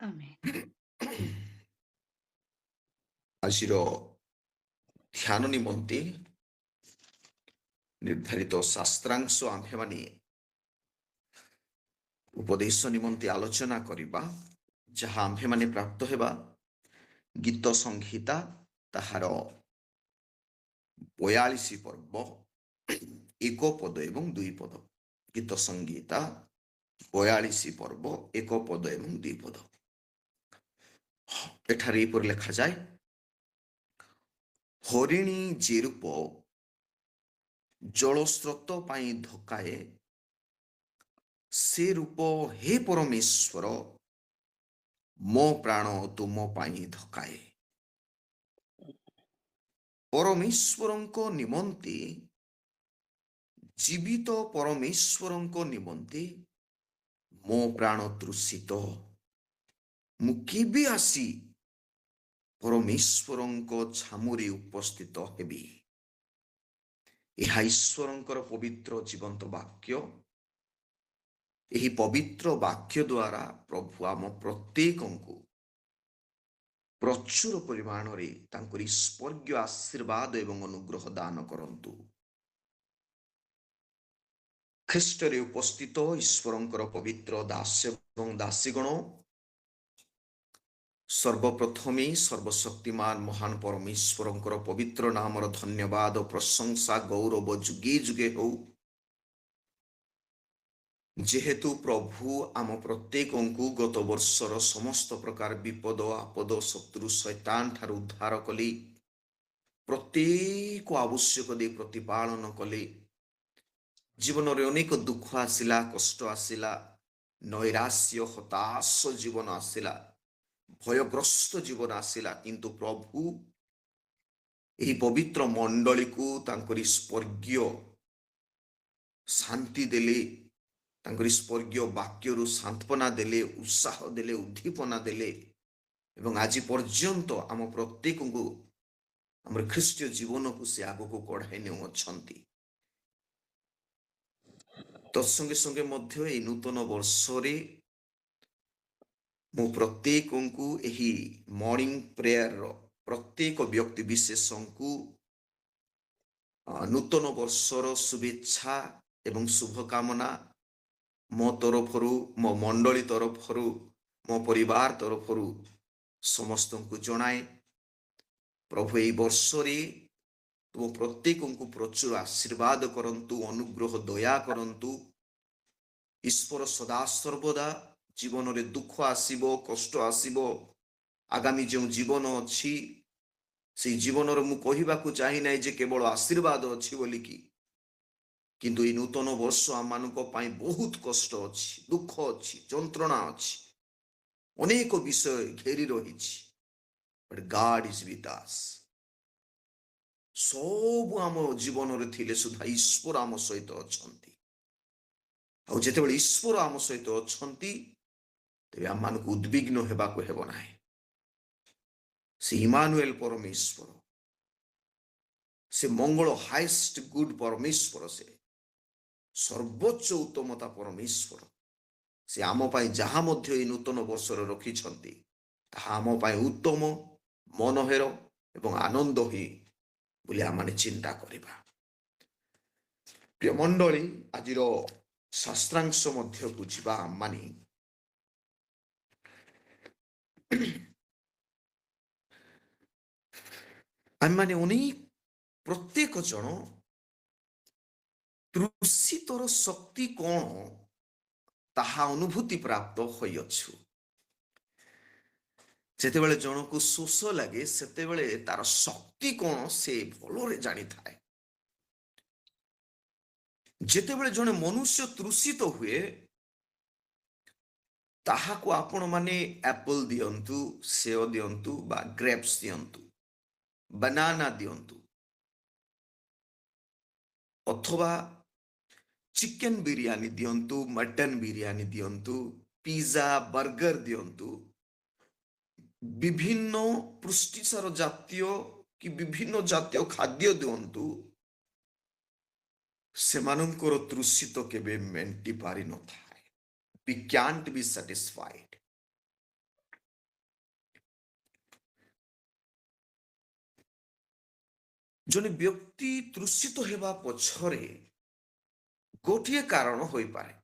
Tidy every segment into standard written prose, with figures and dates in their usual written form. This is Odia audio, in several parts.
Amen. ଆଜିର ଧ୍ୟାନ ନିମନ୍ତେ ନିର୍ଦ୍ଧାରିତ ଶାସ୍ତ୍ରାଂଶ ଆମ୍ଭେମାନେ ଉପଦେଶ ନିମନ୍ତେ ଆଲୋଚନା କରିବା, ଯାହା ଆମ୍ଭେମାନେ ପ୍ରାପ୍ତ ହେବା ଗୀତ ସଂହିତା ତାହାର 42 ପର୍ବ 1 ପଦ ଏବଂ 2 ପଦ। ଗୀତ ସଂହିତା 42 ପର୍ବ 1 ପଦ ଏବଂ 2 ପଦ। ଏଠାରେ ଏପରି ଲେଖାଯାଏ, ହରିଣୀ ଯେ ରୂପ ଜଳସ୍ରୋତ ପାଇଁ ଧକାଏ, ସେ ରୂପ ହେ ପରମେଶ୍ୱର ମୋ ପ୍ରାଣ ତୁମ ପାଇଁ ଧକାଏ। ପରମେଶ୍ୱରଙ୍କ ନିମନ୍ତେ, ଜୀବିତ ପରମେଶ୍ୱରଙ୍କ ନିମନ୍ତେ ମୋ ପ୍ରାଣ ତୃଷିତ। ମୁଁ କେବେ ଆସି ପରମେଶ୍ୱରଙ୍କ ଛାମୁରେ ଉପସ୍ଥିତ ହେବି। ଏହା ଈଶ୍ୱରଙ୍କର ପବିତ୍ର ଜୀବନ୍ତ ବାକ୍ୟ। ଏହି ପବିତ୍ର ବାକ୍ୟ ଦ୍ୱାରା ପ୍ରଭୁ ଆମ ପ୍ରତ୍ୟେକଙ୍କୁ ପ୍ରଚୁର ପରିମାଣରେ ତାଙ୍କରି ସ୍ୱର୍ଗୀୟ ଆଶୀର୍ବାଦ ଏବଂ ଅନୁଗ୍ରହ ଦାନ କରନ୍ତୁ। ଖ୍ରୀଷ୍ଟରେ ଉପସ୍ଥିତ ଈଶ୍ୱରଙ୍କର ପବିତ୍ର ଦାସ ଏବଂ ଦାସୀଗଣ, ସର୍ବପ୍ରଥମେ ସର୍ବଶକ୍ତିମାନ ମହାନ ପରମେଶ୍ୱରଙ୍କର ପବିତ୍ର ନାମର ଧନ୍ୟବାଦ ଓ ପ୍ରଶଂସା ଗୌରବ ଯୁଗେ ଯୁଗେ ହେଉ। ଯେହେତୁ ପ୍ରଭୁ ଆମ ପ୍ରତ୍ୟେକଙ୍କୁ ଗତ ବର୍ଷର ସମସ୍ତ ପ୍ରକାର ବିପଦ ଆପଦ ଶତ୍ରୁ ଶୈତାନ ଠାରୁ ଉଦ୍ଧାର କଲେ, ପ୍ରତ୍ୟେକ ଆବଶ୍ୟକ ଦେଇ ପ୍ରତିପାଳନ କଲେ। ଜୀବନରେ ଅନେକ ଦୁଃଖ ଆସିଲା, କଷ୍ଟ ଆସିଲା, ନୈରାଶ୍ୟ ହତାଶ ଜୀବନ ଆସିଲା, ଭୟଗ୍ରସ୍ତ ଜୀବନ ଆସିଲା, କିନ୍ତୁ ପ୍ରଭୁ ଏହି ପବିତ୍ର ମଣ୍ଡଳୀକୁ ତାଙ୍କରି ସ୍ୱର୍ଗୀୟ ଶାନ୍ତି ଦେଲେ, ତାଙ୍କରି ସ୍ୱର୍ଗୀୟ ବାକ୍ୟରୁ ସାନ୍ତ୍ୱନା ଦେଲେ, ଉତ୍ସାହ ଦେଲେ, ଉଦ୍ଦୀପନା ଦେଲେ ଏବଂ ଆଜି ପର୍ଯ୍ୟନ୍ତ ଆମ ପ୍ରତ୍ୟେକଙ୍କୁ ଆମର ଖ୍ରୀଷ୍ଟୀୟ ଜୀବନକୁ ସେ ଆଗକୁ କଢ଼ାଇ ନେଉଅଛନ୍ତି। ତତ୍ସଙ୍ଗେ ସଙ୍ଗେ ମଧ୍ୟ ଏହି ନୂତନ ବର୍ଷରେ ମୁଁ ପ୍ରତ୍ୟେକଙ୍କୁ ଏହି ମର୍ଣ୍ଣିଂ ପ୍ରେୟାରର ପ୍ରତ୍ୟେକ ବ୍ୟକ୍ତି ବିଶେଷଙ୍କୁ ନୂତନ ବର୍ଷର ଶୁଭେଚ୍ଛା ଏବଂ ଶୁଭକାମନା ମୋ ତରଫରୁ, ମୋ ମଣ୍ଡଳୀ ତରଫରୁ, ମୋ ପରିବାର ତରଫରୁ ସମସ୍ତଙ୍କୁ ଜଣାଏ। ପ୍ରଭୁ ଏହି ବର୍ଷରେ ତୁମ ପ୍ରତ୍ୟେକଙ୍କୁ ପ୍ରଚୁର ଆଶୀର୍ବାଦ କରନ୍ତୁ, ଅନୁଗ୍ରହ ଦୟା କରନ୍ତୁ। ଈଶ୍ୱର ସଦା ସର୍ବଦା ଜୀବନରେ ଦୁଃଖ ଆସିବ, କଷ୍ଟ ଆସିବ, ଆଗାମୀ ଯେଉଁ ଜୀବନ ଅଛି ସେଇ ଜୀବନର ମୁଁ କହିବାକୁ ଚାହିଁ ନାହିଁ ଯେ କେବଳ ଆଶୀର୍ବାଦ ଅଛି ବୋଲିକି, କିନ୍ତୁ ଏହି ନୂତନ ବର୍ଷ ଆମମାନଙ୍କ ପାଇଁ ବହୁତ କଷ୍ଟ ଅଛି, ଦୁଃଖ ଅଛି, ଯନ୍ତ୍ରଣା ଅଛି, ଅନେକ ବିଷୟ ଘେରି ରହିଛି। But God is with us. ସବୁ ଆମ ଜୀବନରେ ଥିଲେ ସୁଦ୍ଧା ଈଶ୍ୱର ଆମ ସହିତ ଅଛନ୍ତି। ଆଉ ଯେତେବେଳେ ଈଶ୍ୱର ଆମ ସହିତ ଅଛନ୍ତି, ତେବେ ଆମମାନଙ୍କୁ ଉଦ୍ବିଗ୍ନ ହେବାକୁ ହେବ ନାହିଁ। ସେ ଇମାନୁଏଲ ପରମେଶ୍ୱର, ସେ ମଙ୍ଗଳ ହାଇଏଷ୍ଟ ଗୁଡ ପରମେଶ୍ୱର, ସେ ସର୍ବୋଚ୍ଚ ଉତ୍ତମତା ପରମେଶ୍ୱର, ସେ ଆମ ପାଇଁ ଯାହା ମଧ୍ୟ ଏହି ନୂତନ ବର୍ଷରେ ରଖିଛନ୍ତି ତାହା ଆମ ପାଇଁ ଉତ୍ତମ, ମନୋହର ଏବଂ ଆନନ୍ଦ ହିଁ ବୋଲି ଆମମାନେ ଚିନ୍ତା କରିବା। ପ୍ରିୟ ମଣ୍ଡଳୀ, ଆଜିର ଶାସ୍ତ୍ରାଂଶ ମଧ୍ୟକୁ ଯିବା ଆମମାନେ ଆମମାନେ ଅନେକ ପ୍ରତ୍ୟେକ ଜଣ ତୃଷିତର ଶକ୍ତି କଣ ତାହା ଅନୁଭୂତି ପ୍ରାପ୍ତ ହୋଇଅଛୁ। ଯେତେବେଳେ ଜଣକୁ ଶୋଷ ଲାଗେ ସେତେବେଳେ ତାର ଶକ୍ତି କଣ ସେ ଭଲରେ ଜାଣିଥାଏ। ଯେତେବେଳେ ଜଣେ ମନୁଷ୍ୟ ତୃଷିତ ହୁଏ ତାହାକୁ ଆପଣ ମାନେ ଆପଲ ଦିଅନ୍ତୁ, ସେଓ ଦିଅନ୍ତୁ ବା ଗ୍ରେପ୍ସ ଦିଅନ୍ତୁ, ବାନାନା ଦିଅନ୍ତୁ, ଅଥବା ଚିକେନ ବିରିୟାନୀ ଦିଅନ୍ତୁ, ମଟନ ବିରିୟାନୀ ଦିଅନ୍ତୁ, ପିଜା ବର୍ଗର ଦିଅନ୍ତୁ, ବିଭିନ୍ନ ପୁଷ୍ଟିସାର ଜାତୀୟ କି ବିଭିନ୍ନ ଜାତୀୟ ଖାଦ୍ୟ ଦିଅନ୍ତୁ, ସେମାନଙ୍କର ତୃଷିତ କେବେ ମେଣ୍ଟି ପାରିନଥାଏ। We can't be satisfied. ଜଣେ ବ୍ୟକ୍ତି ତୃଷିତ ହେବା ପଛରେ ଗୋଟିଏ କାରଣ ହୋଇପାରେ,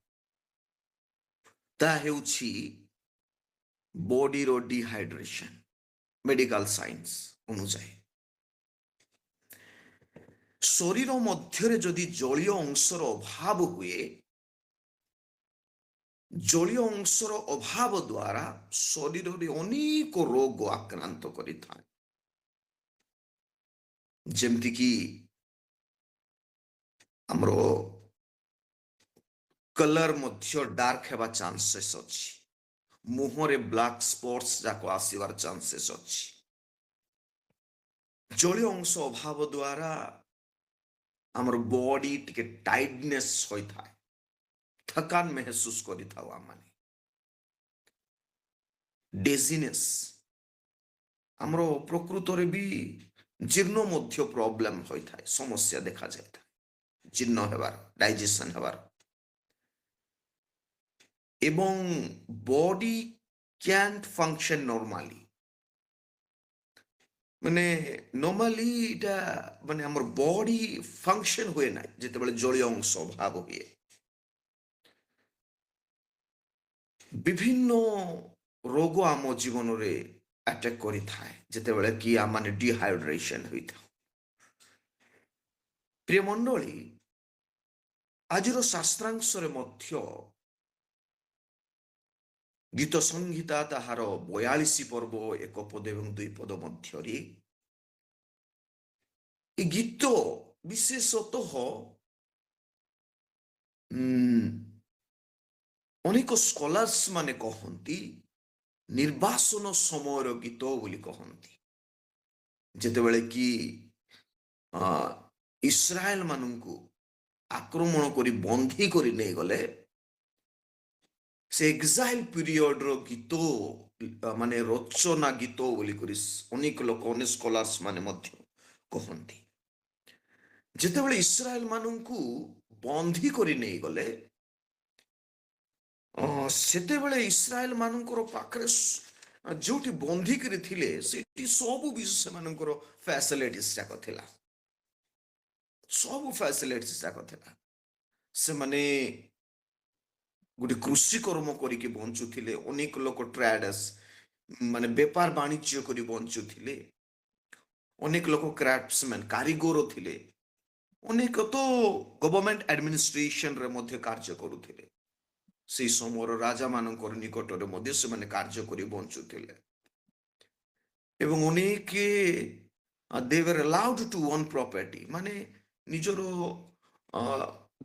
ତାହା ହେଉଛି ବଡିର ଡିହାଇଡ୍ରେସନ। ମେଡିକାଲ ସାଇନ୍ସ ଅନୁଯାୟୀ ଶରୀର ମଧ୍ୟରେ ଯଦି ଜଳୀୟ ଅଂଶର ଅଭାବ ହୁଏ, ଜଳୀୟ ଅଂଶର ଅଭାବ ଦ୍ୱାରା ଶରୀରରେ ଅନେକ ରୋଗ ଆକ୍ରାନ୍ତ କରିଥାଏ। ଯେମିତିକି ଆମର କଲର ମଧ୍ୟ ଡାର୍କ ହେବା ଚାନ୍ସେସ୍ ଅଛି, ମୁହଁରେ ବ୍ଲାକ୍ ସ୍ପଟ୍ସ ଯାକ ଆସିବାର ଚାନ୍ସେସ୍ ଅଛି। ଜଳୀୟ ଅଂଶ ଅଭାବ ଦ୍ୱାରା ଆମର ବଡି ଟିକେ ଟାଇଟନେସ୍ ହୋଇଥାଏ, ଥକାନ ମେହସୁସ କରିଥାଉ ଆମେ। ଡେଜିନେସ୍, ଆମର ପ୍ରକୃତରେ ବି ଜୀର୍ଣ୍ଣ ମଧ୍ୟ ପ୍ରୋବ୍ଲେମ ହୋଇଥାଏ, ସମସ୍ୟା ଦେଖାଯାଇଥାଏ ଜୀର୍ଣ୍ଣ ହେବାର, ଡାଇଜେସନ ହେବାର। ଏବଂ ବଡି କ୍ୟାଣ୍ଟ ଫଙ୍କସନ ନର୍ମାଲି, ମାନେ ନର୍ମାଲି ଏଇଟା ମାନେ ଆମର ବଡି ଫଙ୍କସନ ହୁଏ ନାହିଁ ଯେତେବେଳେ ଜଳୀୟ ଅଂଶ ଅଭାବ ହୁଏ। ବିଭିନ୍ନ ରୋଗ ଆମ ଜୀବନରେ ଆଟାକ୍ କରିଥାଏ ଯେତେବେଳେ କି ଆମେ ଡିହାଇଡ୍ରେସନ ହୋଇଥାଉ। ପ୍ରିୟ ମଣ୍ଡଳୀ, ଆଜିର ଶାସ୍ତ୍ରାଂଶରେ ମଧ୍ୟ ଗୀତ ସଂହିତା ତାହାର 42 ପର୍ବ 1 ପଦ ଏବଂ 2 ପଦ ମଧ୍ୟରେ ଏ ଗୀତ ବିଶେଷତଃ ଅନେକ ସ୍କଲାର୍ସ ମାନେ କହନ୍ତି ନିର୍ବାସନ ସମୟର ଗୀତ ବୋଲି କହନ୍ତି। ଯେତେବେଳେ କି ଇସ୍ରାଏଲ ମାନଙ୍କୁ ଆକ୍ରମଣ କରି ବନ୍ଦୀ କରି ନେଇଗଲେ, ସେ ଏକ୍ସାଇଲ ପିରିୟଡର ଗୀତ ମାନେ ରଚନା ଗୀତ ବୋଲି କରି ଅନେକ ଲୋକ, ଅନେକ ସ୍କଲାର୍ସ ମାନେ ମଧ୍ୟ କହନ୍ତି। ଯେତେବେଳେ ଇସ୍ରାଏଲ ମାନଙ୍କୁ ବନ୍ଦୀ କରି ନେଇଗଲେ, ସେତେବେଳେ ଇସ୍ରାଏଲ ମାନଙ୍କର ପାଖରେ ଯୋଉଠି ବନ୍ଦୀ କରି ଥିଲେ ସେଠି ସବୁ ବି ସେମାନଙ୍କର ଫ୍ୟାସିଲିଟିସ୍ ଯାକ ଥିଲା, ସବୁ ଫ୍ୟାସିଲିଟିସ୍ ଯାକ ଥିଲା। ସେମାନେ ଗୋଟେ କୃଷି କର୍ମ କରିକି ବଞ୍ଚୁଥିଲେ, ଅନେକ ଲୋକ ଟ୍ରେଡର୍ସ ମାନେ ବେପାର ବାଣିଜ୍ୟ କରି ବଞ୍ଚୁଥିଲେ, ଅନେକ ଲୋକ କ୍ରାଫ୍ଟସମ୍ୟାନ କାରିଗର ଥିଲେ, ଅନେକ ତ ଗଭର୍ଣ୍ଣମେଣ୍ଟ ଆଡମିନିଷ୍ଟ୍ରେସନରେ ମଧ୍ୟ କାର୍ଯ୍ୟ କରୁଥିଲେ। ସେହି ସମୟର ରାଜା ମାନଙ୍କର ନିକଟରେ ମଧ୍ୟ ସେମାନେ କାର୍ଯ୍ୟ କରି ବଞ୍ଚୁଥିଲେ। ଏବଂ ଅନେକ they were allowed to own property, ମାନେ ନିଜର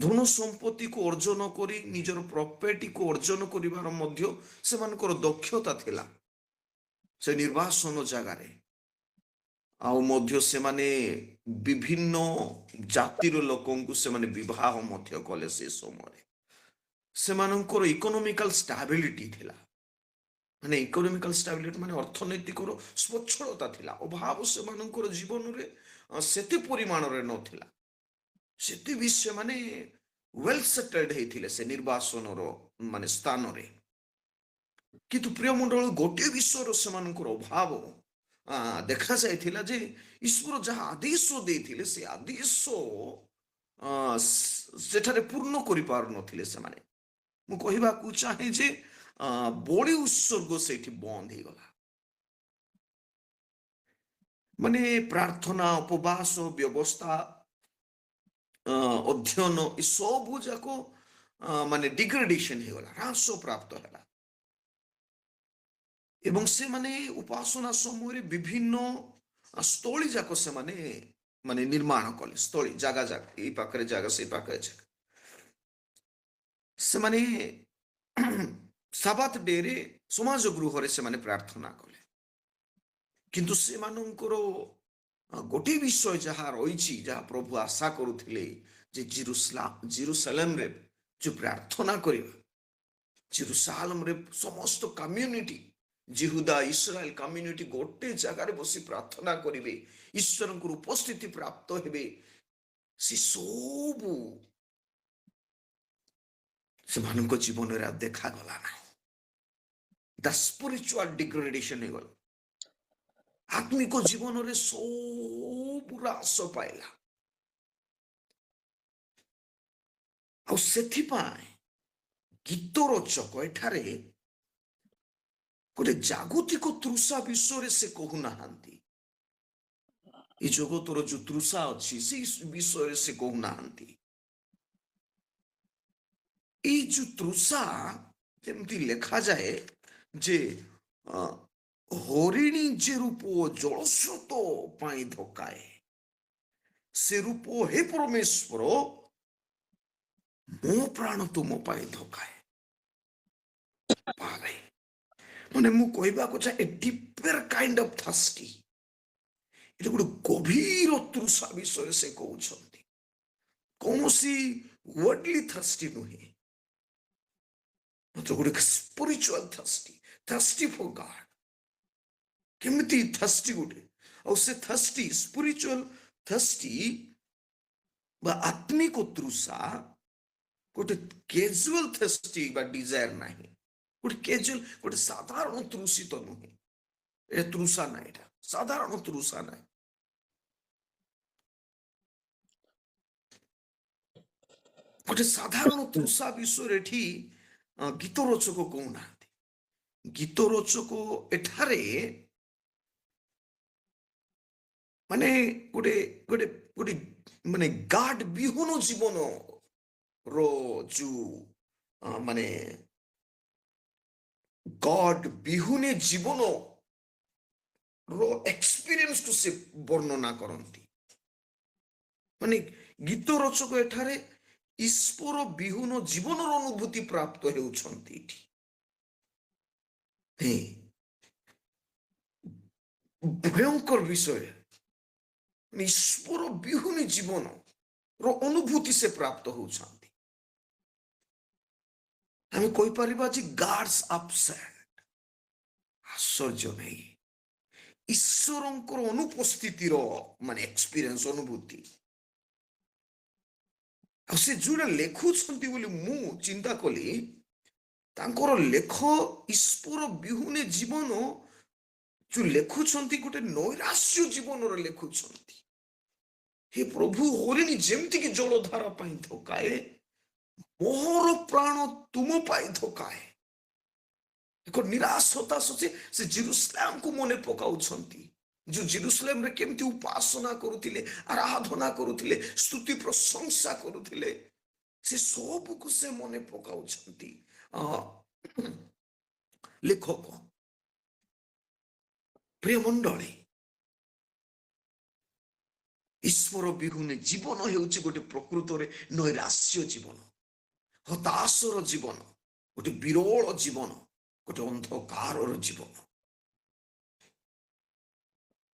ଧନ ସମ୍ପତ୍ତିକୁ ଅର୍ଜନ କରି ନିଜର ପ୍ରପର୍ଟିକୁ ଅର୍ଜନ କରିବାର ମଧ୍ୟ ସେମାନଙ୍କର ଦକ୍ଷତା ଥିଲା ସେ ନିର୍ବାସନ ଜାଗାରେ। ଆଉ ମଧ୍ୟ ସେମାନେ ବିଭିନ୍ନ ଜାତିର ଲୋକଙ୍କୁ ସେମାନେ ବିବାହ ମଧ୍ୟ କଲେ। ସେ ସମୟରେ ସେମାନଙ୍କର ଇକୋନୋମିକାଲ ଷ୍ଟାବିଲିଟି ଥିଲା, ମାନେ ଇକୋନୋମିକାଲ ଷ୍ଟାବିଲିଟି ମାନେ ଅର୍ଥନୈତିକର ସ୍ୱଚ୍ଛଳତା ଥିଲା। ଅଭାବ ସେମାନଙ୍କର ଜୀବନରେ ସେତେ ପରିମାଣରେ ନଥିଲା, ସେତେ ବି ସେମାନେ ୱେଲ୍ ସେଟେଲ୍ଡ ହେଇଥିଲେ ସେ ନିର୍ବାସନର ମାନେ ସ୍ଥାନରେ। କିନ୍ତୁ ପ୍ରିୟ ମଣ୍ଡଳ, ଗୋଟିଏ ବିଷୟର ସେମାନଙ୍କର ଅଭାବ ଦେଖାଯାଇଥିଲା ଯେ ଈଶ୍ୱର ଯାହା ଆଦେଶ ଦେଇଥିଲେ ସେ ଆଦେଶ ସେଠାରେ ପୂର୍ଣ୍ଣ କରିପାରୁନଥିଲେ ସେମାନେ। ମୁଁ କହିବାକୁ ଚାହେଁ ଯେ ବଳି ଉତ୍ସର୍ଗ ସେଇଠି ବନ୍ଦ ହେଇଗଲା। ମାନେ ପ୍ରାର୍ଥନା, ଉପବାସ, ବ୍ୟବସ୍ଥା, ଅଧ୍ୟୟନ ଏସବୁ ଯାକ ମାନେ ଡିଗ୍ରେଡେସନ ହେଇଗଲା, ହ୍ରାସ ପ୍ରାପ୍ତ ହେଲା। ଏବଂ ସେମାନେ ଉପାସନା ସମୟରେ ବିଭିନ୍ନ ସ୍ଥଳୀ ଯାକ ସେମାନେ ମାନେ ନିର୍ମାଣ କଲେ, ସ୍ଥଳୀ ଜାଗା ଜାଗା, ଏଇ ପାଖରେ ଜାଗା ସେଇ ପାଖରେ ଜାଗା। ସେମାନେ ସାବାତ ଡେରେ ସମାଜ ଗୃହରେ ସେମାନେ ପ୍ରାର୍ଥନା କଲେ। କିନ୍ତୁ ସେମାନଙ୍କର ଗୋଟିଏ ବିଷୟ ଯାହା ରହିଛି, ଯାହା ପ୍ରଭୁ ଆଶା କରୁଥିଲେ ଯେ ଜେରୁସାଲେମରେ ଯୋଉ ପ୍ରାର୍ଥନା କରିବା, ଜେରୁସାଲେମରେ ସମସ୍ତ କମ୍ୟୁନିଟି, ଜିହୁଦା ଇସ୍ରାଏଲ କମ୍ୟୁନିଟି ଗୋଟେ ଜାଗାରେ ବସି ପ୍ରାର୍ଥନା କରିବେ, ଈଶ୍ୱରଙ୍କର ଉପସ୍ଥିତି ପ୍ରାପ୍ତ ହେବେ, ସେ ସବୁ ସେମାନଙ୍କ ଜୀବନରେ ଦେଖାଗଲା ନାହିଁ। ଦ ସ୍ପିରିଚୁଆଲ ଡିଗ୍ରେଡେସନ ହେଇଗଲା। ଆତ୍ମିକ ଜୀବନରେ ସବୁ ହ୍ରାସ ପାଇଲା। ଆଉ ସେଥିପାଇଁ ଗୀତ ରଚକ ଏଠାରେ ଗୋଟେ ଜାଗତିକ ତୃଷା ବିଷୟରେ ସେ କହୁନାହାନ୍ତି। ଏ ଜଗତର ଯୋଉ ତୃଷା ଅଛି ସେଇ ବିଷୟରେ ସେ କହୁନାହାନ୍ତି। ଏଇ ଯୋଉ ତୃଷା ଯେମିତି ଲେଖାଯାଏ ଯେ ହରିଣୀ ଯେ ରୂପ ଜଳସ୍ରୋତ ପାଇଁ ଧକାଏ, ସେ ରୂପ ହେ ପରମେଶ୍ୱର ମୋ ପ୍ରାଣ ତୁମ ପାଇଁ ଧକାଏ। ମାନେ ମୁଁ କହିବାକୁ ଚାହେଁ ଏ ଡିପର କାଇଣ୍ଡ ଅଫ ଥର୍ଷ୍ଟି, ଏଟା ଗୋଟେ ଗଭୀର ତୃଷା ବିଷୟରେ ସେ କହୁଛନ୍ତି। କୌଣସି ୱାର୍ଡଲି ଥର୍ଷ୍ଟି ନୁହେଁ, ମାତ୍ର ଗୋଟେ ସ୍ପିରିଚୁଆଲ ଥର୍ଷ୍ଟି, ଥର୍ଷ୍ଟି ଫର ଗଡ। କେମିତି ଥର୍ଷ୍ଟି ଗୋଟେ, ଆଉ ସେ ଥର୍ଷ୍ଟି ସ୍ପିରିଚୁଆଲ ଥର୍ଷ୍ଟି ବା ଆତ୍ମିକ ତୃଷା ଗୋଟେ କ୍ୟାଜୁଆଲ ଥର୍ଷ୍ଟି ବା ଡିଜାୟାର ନାହିଁ। ଗୋଟେ କ୍ୟାଜୁଆଲ, ଗୋଟେ ସାଧାରଣ ତୃଷିତ ନୁହେଁ। ଏ ତୃଷା ନାହିଁ, ଏଟା ସାଧାରଣ ତୃଷା ନାହିଁ। ଗୋଟେ ସାଧାରଣ ତୃଷା ବିଷୟରେ ଏଠି ଗୀତ ରଚକ କହୁନାହାନ୍ତି। ଗୀତ ରଚକ ଏଠାରେ ମାନେ ଗୋଟେ ଗୋଟେ ଗୋଟେ ମାନେ ଗାଡ ବିହୀନ ଜୀବନ ର ଯୋଉ ମାନେ ଗଡ ବିହୁନେ ଜୀବନ ର ଏକ୍ସପିରିଏନ୍ସ କୁ ସେ ବର୍ଣ୍ଣନା କରନ୍ତି। ମାନେ ଗୀତ ରଚକ ଏଠାରେ ଈଶ୍ୱର ବିହୁନ ଜୀବନର ଅନୁଭୂତି ପ୍ରାପ୍ତ ହେଉଛନ୍ତି। ଏଠି ଭୟଙ୍କର ବିଷୟ, ଈଶ୍ୱର ବିହୁନି ଜୀବନ ର ଅନୁଭୂତି ସେ ପ୍ରାପ୍ତ ହଉଛନ୍ତି। ଆମେ କହିପାରିବା ଯେ ଗାଡ୍ସ ଆପସେଣ୍ଟ, ଆଶ୍ଚର୍ଯ୍ୟ ନାହିଁ, ଈଶ୍ୱରଙ୍କର ଅନୁପସ୍ଥିତିର ମାନେ ଏକ୍ସପିରିଏନ୍ସ, ଅନୁଭୂତି। ଆଉ ସେ ଯୋଉଟା ଲେଖୁଛନ୍ତି ବୋଲି ମୁଁ ଚିନ୍ତା କଲି, ତାଙ୍କର ଲେଖ ଈଶ୍ୱର ବିହୁନେ ଜୀବନ ଯୋଉ ଲେଖୁଛନ୍ତି ଗୋଟେ ନୈରାଶ୍ୟ ଜୀବନରେ ଲେଖୁଛନ୍ତି। ହେ ପ୍ରଭୁ, ହରିଣୀ ଯେମିତିକି ଜଳଧାରା ପାଇଁ ଧକାଏ, ମୋର ପ୍ରାଣ ତୁମ ପାଇଁ ଧକାଏ। ଏକ ନିରାଶତା ସଚି ସେ ଜେରୁସାଲେମକୁ ମନେ ପକାଉଛନ୍ତି, ଯୋଉ ଜେରୁସାଲେମରେ କେମିତି ଉପାସନା କରୁଥିଲେ, ଆରାଧନା କରୁଥିଲେ, ସ୍ତୁତି ପ୍ରଶଂସା କରୁଥିଲେ, ସେ ସବୁକୁ ସେ ମନେ ପକାଉଛନ୍ତି ଲେଖକ। ପ୍ରିୟ ମଣ୍ଡଳୀ, ଈଶ୍ୱର ବିହୁନେ ଜୀବନ ହେଉଛି ଗୋଟେ ପ୍ରକୃତରେ ନୈରାଶ୍ୟ ଜୀବନ, ହତାଶର ଜୀବନ, ଗୋଟେ ବିରଳ ଜୀବନ, ଗୋଟେ ଅନ୍ଧକାରର ଜୀବନ।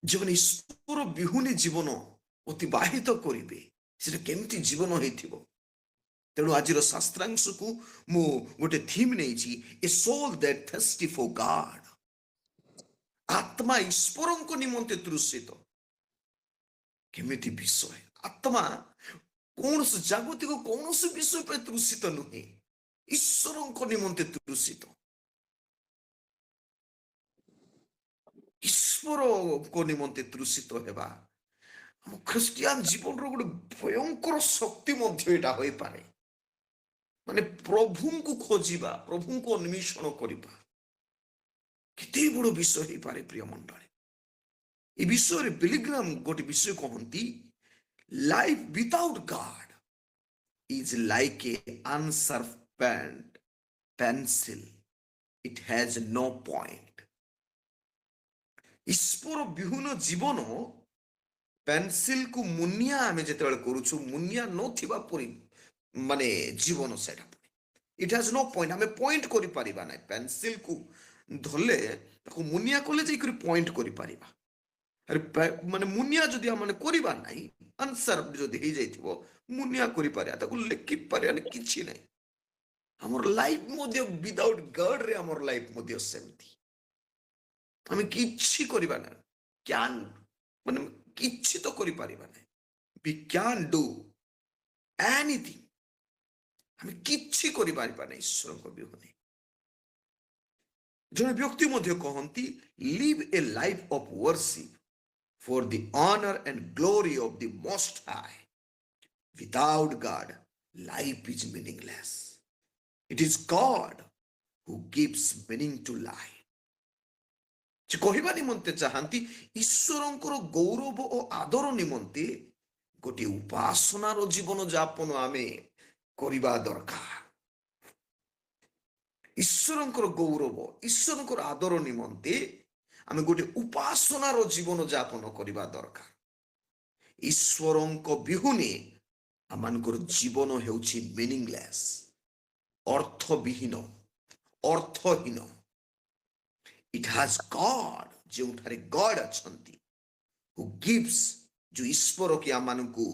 ଯେଉଁମାନେ ଈଶ୍ୱର ବିହୁନେ ଜୀବନ ଅତିବାହିତ କରିବେ, ସେଟା କେମିତି ଜୀବନ ହେଇଥିବ। ତେଣୁ ଆଜିର ଶାସ୍ତ୍ରାଂଶକୁ ମୁଁ ଗୋଟେ ଥିମ୍ ନେଇଛି, ଏ ସୋଲ୍ ଦ୍ୟାଟ୍ ଥର୍ଷ୍ଟି ଫର ଗଡ୍। ଆତ୍ମା ଈଶ୍ୱରଙ୍କ ନିମନ୍ତେ ତୃଷିତ। କେମିତି ବିଷୟ, ଆତ୍ମା କୌଣସି ଜାଗତିକ କୌଣସି ବିଷୟ ପାଇଁ ତୃଷିତ ନୁହେଁ, ଈଶ୍ୱରଙ୍କ ନିମନ୍ତେ ତୃଷିତ। ଈଶ୍ୱରଙ୍କ ନିମନ୍ତେ ତୃଷିତ ହେବା ଆମ ଖ୍ରୀଷ୍ଟିଆନ ଜୀବନର ଗୋଟେ ଭୟଙ୍କର ଶକ୍ତି ମଧ୍ୟ ଏଇଟା ହୋଇପାରେ। ମାନେ ପ୍ରଭୁଙ୍କୁ ଖୋଜିବା, ପ୍ରଭୁଙ୍କୁ ଅନ୍ୱେଷଣ କରିବା କେତେ ବଡ ବିଷୟ ହେଇପାରେ। ପ୍ରିୟ ମଣ୍ଡଳୀ, ଏ ବିଷୟରେ ବିଲିଗ୍ରାମ ଗୋଟେ ବିଷୟ କହନ୍ତି, life without God is like a unsharpened pencil, it has no point. ଈଶ୍ୱର ବିହୁନ ଜୀବନ ପେନସିଲକୁ ମୁନିଆ ଆମେ ଯେତେବେଳେ କରୁଛୁ, ମୁନିଆ ନଥିବା ପରି ମାନେ ଜୀବନ ସେଟା। ଇଟ୍ ହାଜ ନୋ ପଏଣ୍ଟ, ଆମେ ପଏଣ୍ଟ କରିପାରିବା ନାହିଁ। ପେନସିଲକୁ ଧରଲେ ତାକୁ ମୁନିଆ କଲେ ଯାଇକରି ପଏଣ୍ଟ କରିପାରିବା। ଆରେ ମାନେ ମୁନିଆ ଯଦି ଆମେ କରିବା ନାହିଁ, ଆନ୍ସର ଯଦି ହେଇଯାଇଥିବ, ମୁନିଆ କରିପାରିବା, ତାକୁ ଲେଖିପାରିବାନି, କିଛି ନାହିଁ। ଆମର ଲାଇଫ ମଧ୍ୟ ୱିଦାଉଟ୍ ଗଡରେ ଆମର ଲାଇଫ ମଧ୍ୟ ସେମିତି। ଆମେ କିଛି କରିବା ନାହିଁ, କ୍ୟାନ୍ ମାନେ କିଛି ତ କରିପାରିବା ନାହିଁ। we can do anything, ଆମେ କିଛି କରିପାରିବା ନାହିଁ ଈଶ୍ୱରଙ୍କ ବିହୁନେ। ଜଣେ ବ୍ୟକ୍ତି ମଧ୍ୟ କହନ୍ତି live a life of worship for the honor and glory of the most high. Without God, life is meaningless. It is God who gives meaning to life. ସେ କହିବା ନିମନ୍ତେ ଚାହାନ୍ତି ଈଶ୍ୱରଙ୍କର ଗୌରବ ଓ ଆଦର ନିମନ୍ତେ ଗୋଟିଏ ଉପାସନାର ଜୀବନ ଯାପନ ଆମେ କରିବା ଦରକାର। ଈଶ୍ୱରଙ୍କର ଗୌରବ ଈଶ୍ୱରଙ୍କର ଆଦର ନିମନ୍ତେ ଆମେ ଗୋଟିଏ ଉପାସନାର ଜୀବନ ଯାପନ କରିବା ଦରକାର। ଈଶ୍ୱରଙ୍କ ବିହୁନେ ଆମମାନଙ୍କର ଜୀବନ ହେଉଛି ମିନିଂଲେସ୍, ଅର୍ଥବିହୀନ, ଅର୍ଥହୀନ। It has God, ଯେଉଁଠାରେ God ଅଛନ୍ତି, who gives, ଯେଉଁ ଈଶ୍ୱର କି ଆମମାନଙ୍କୁ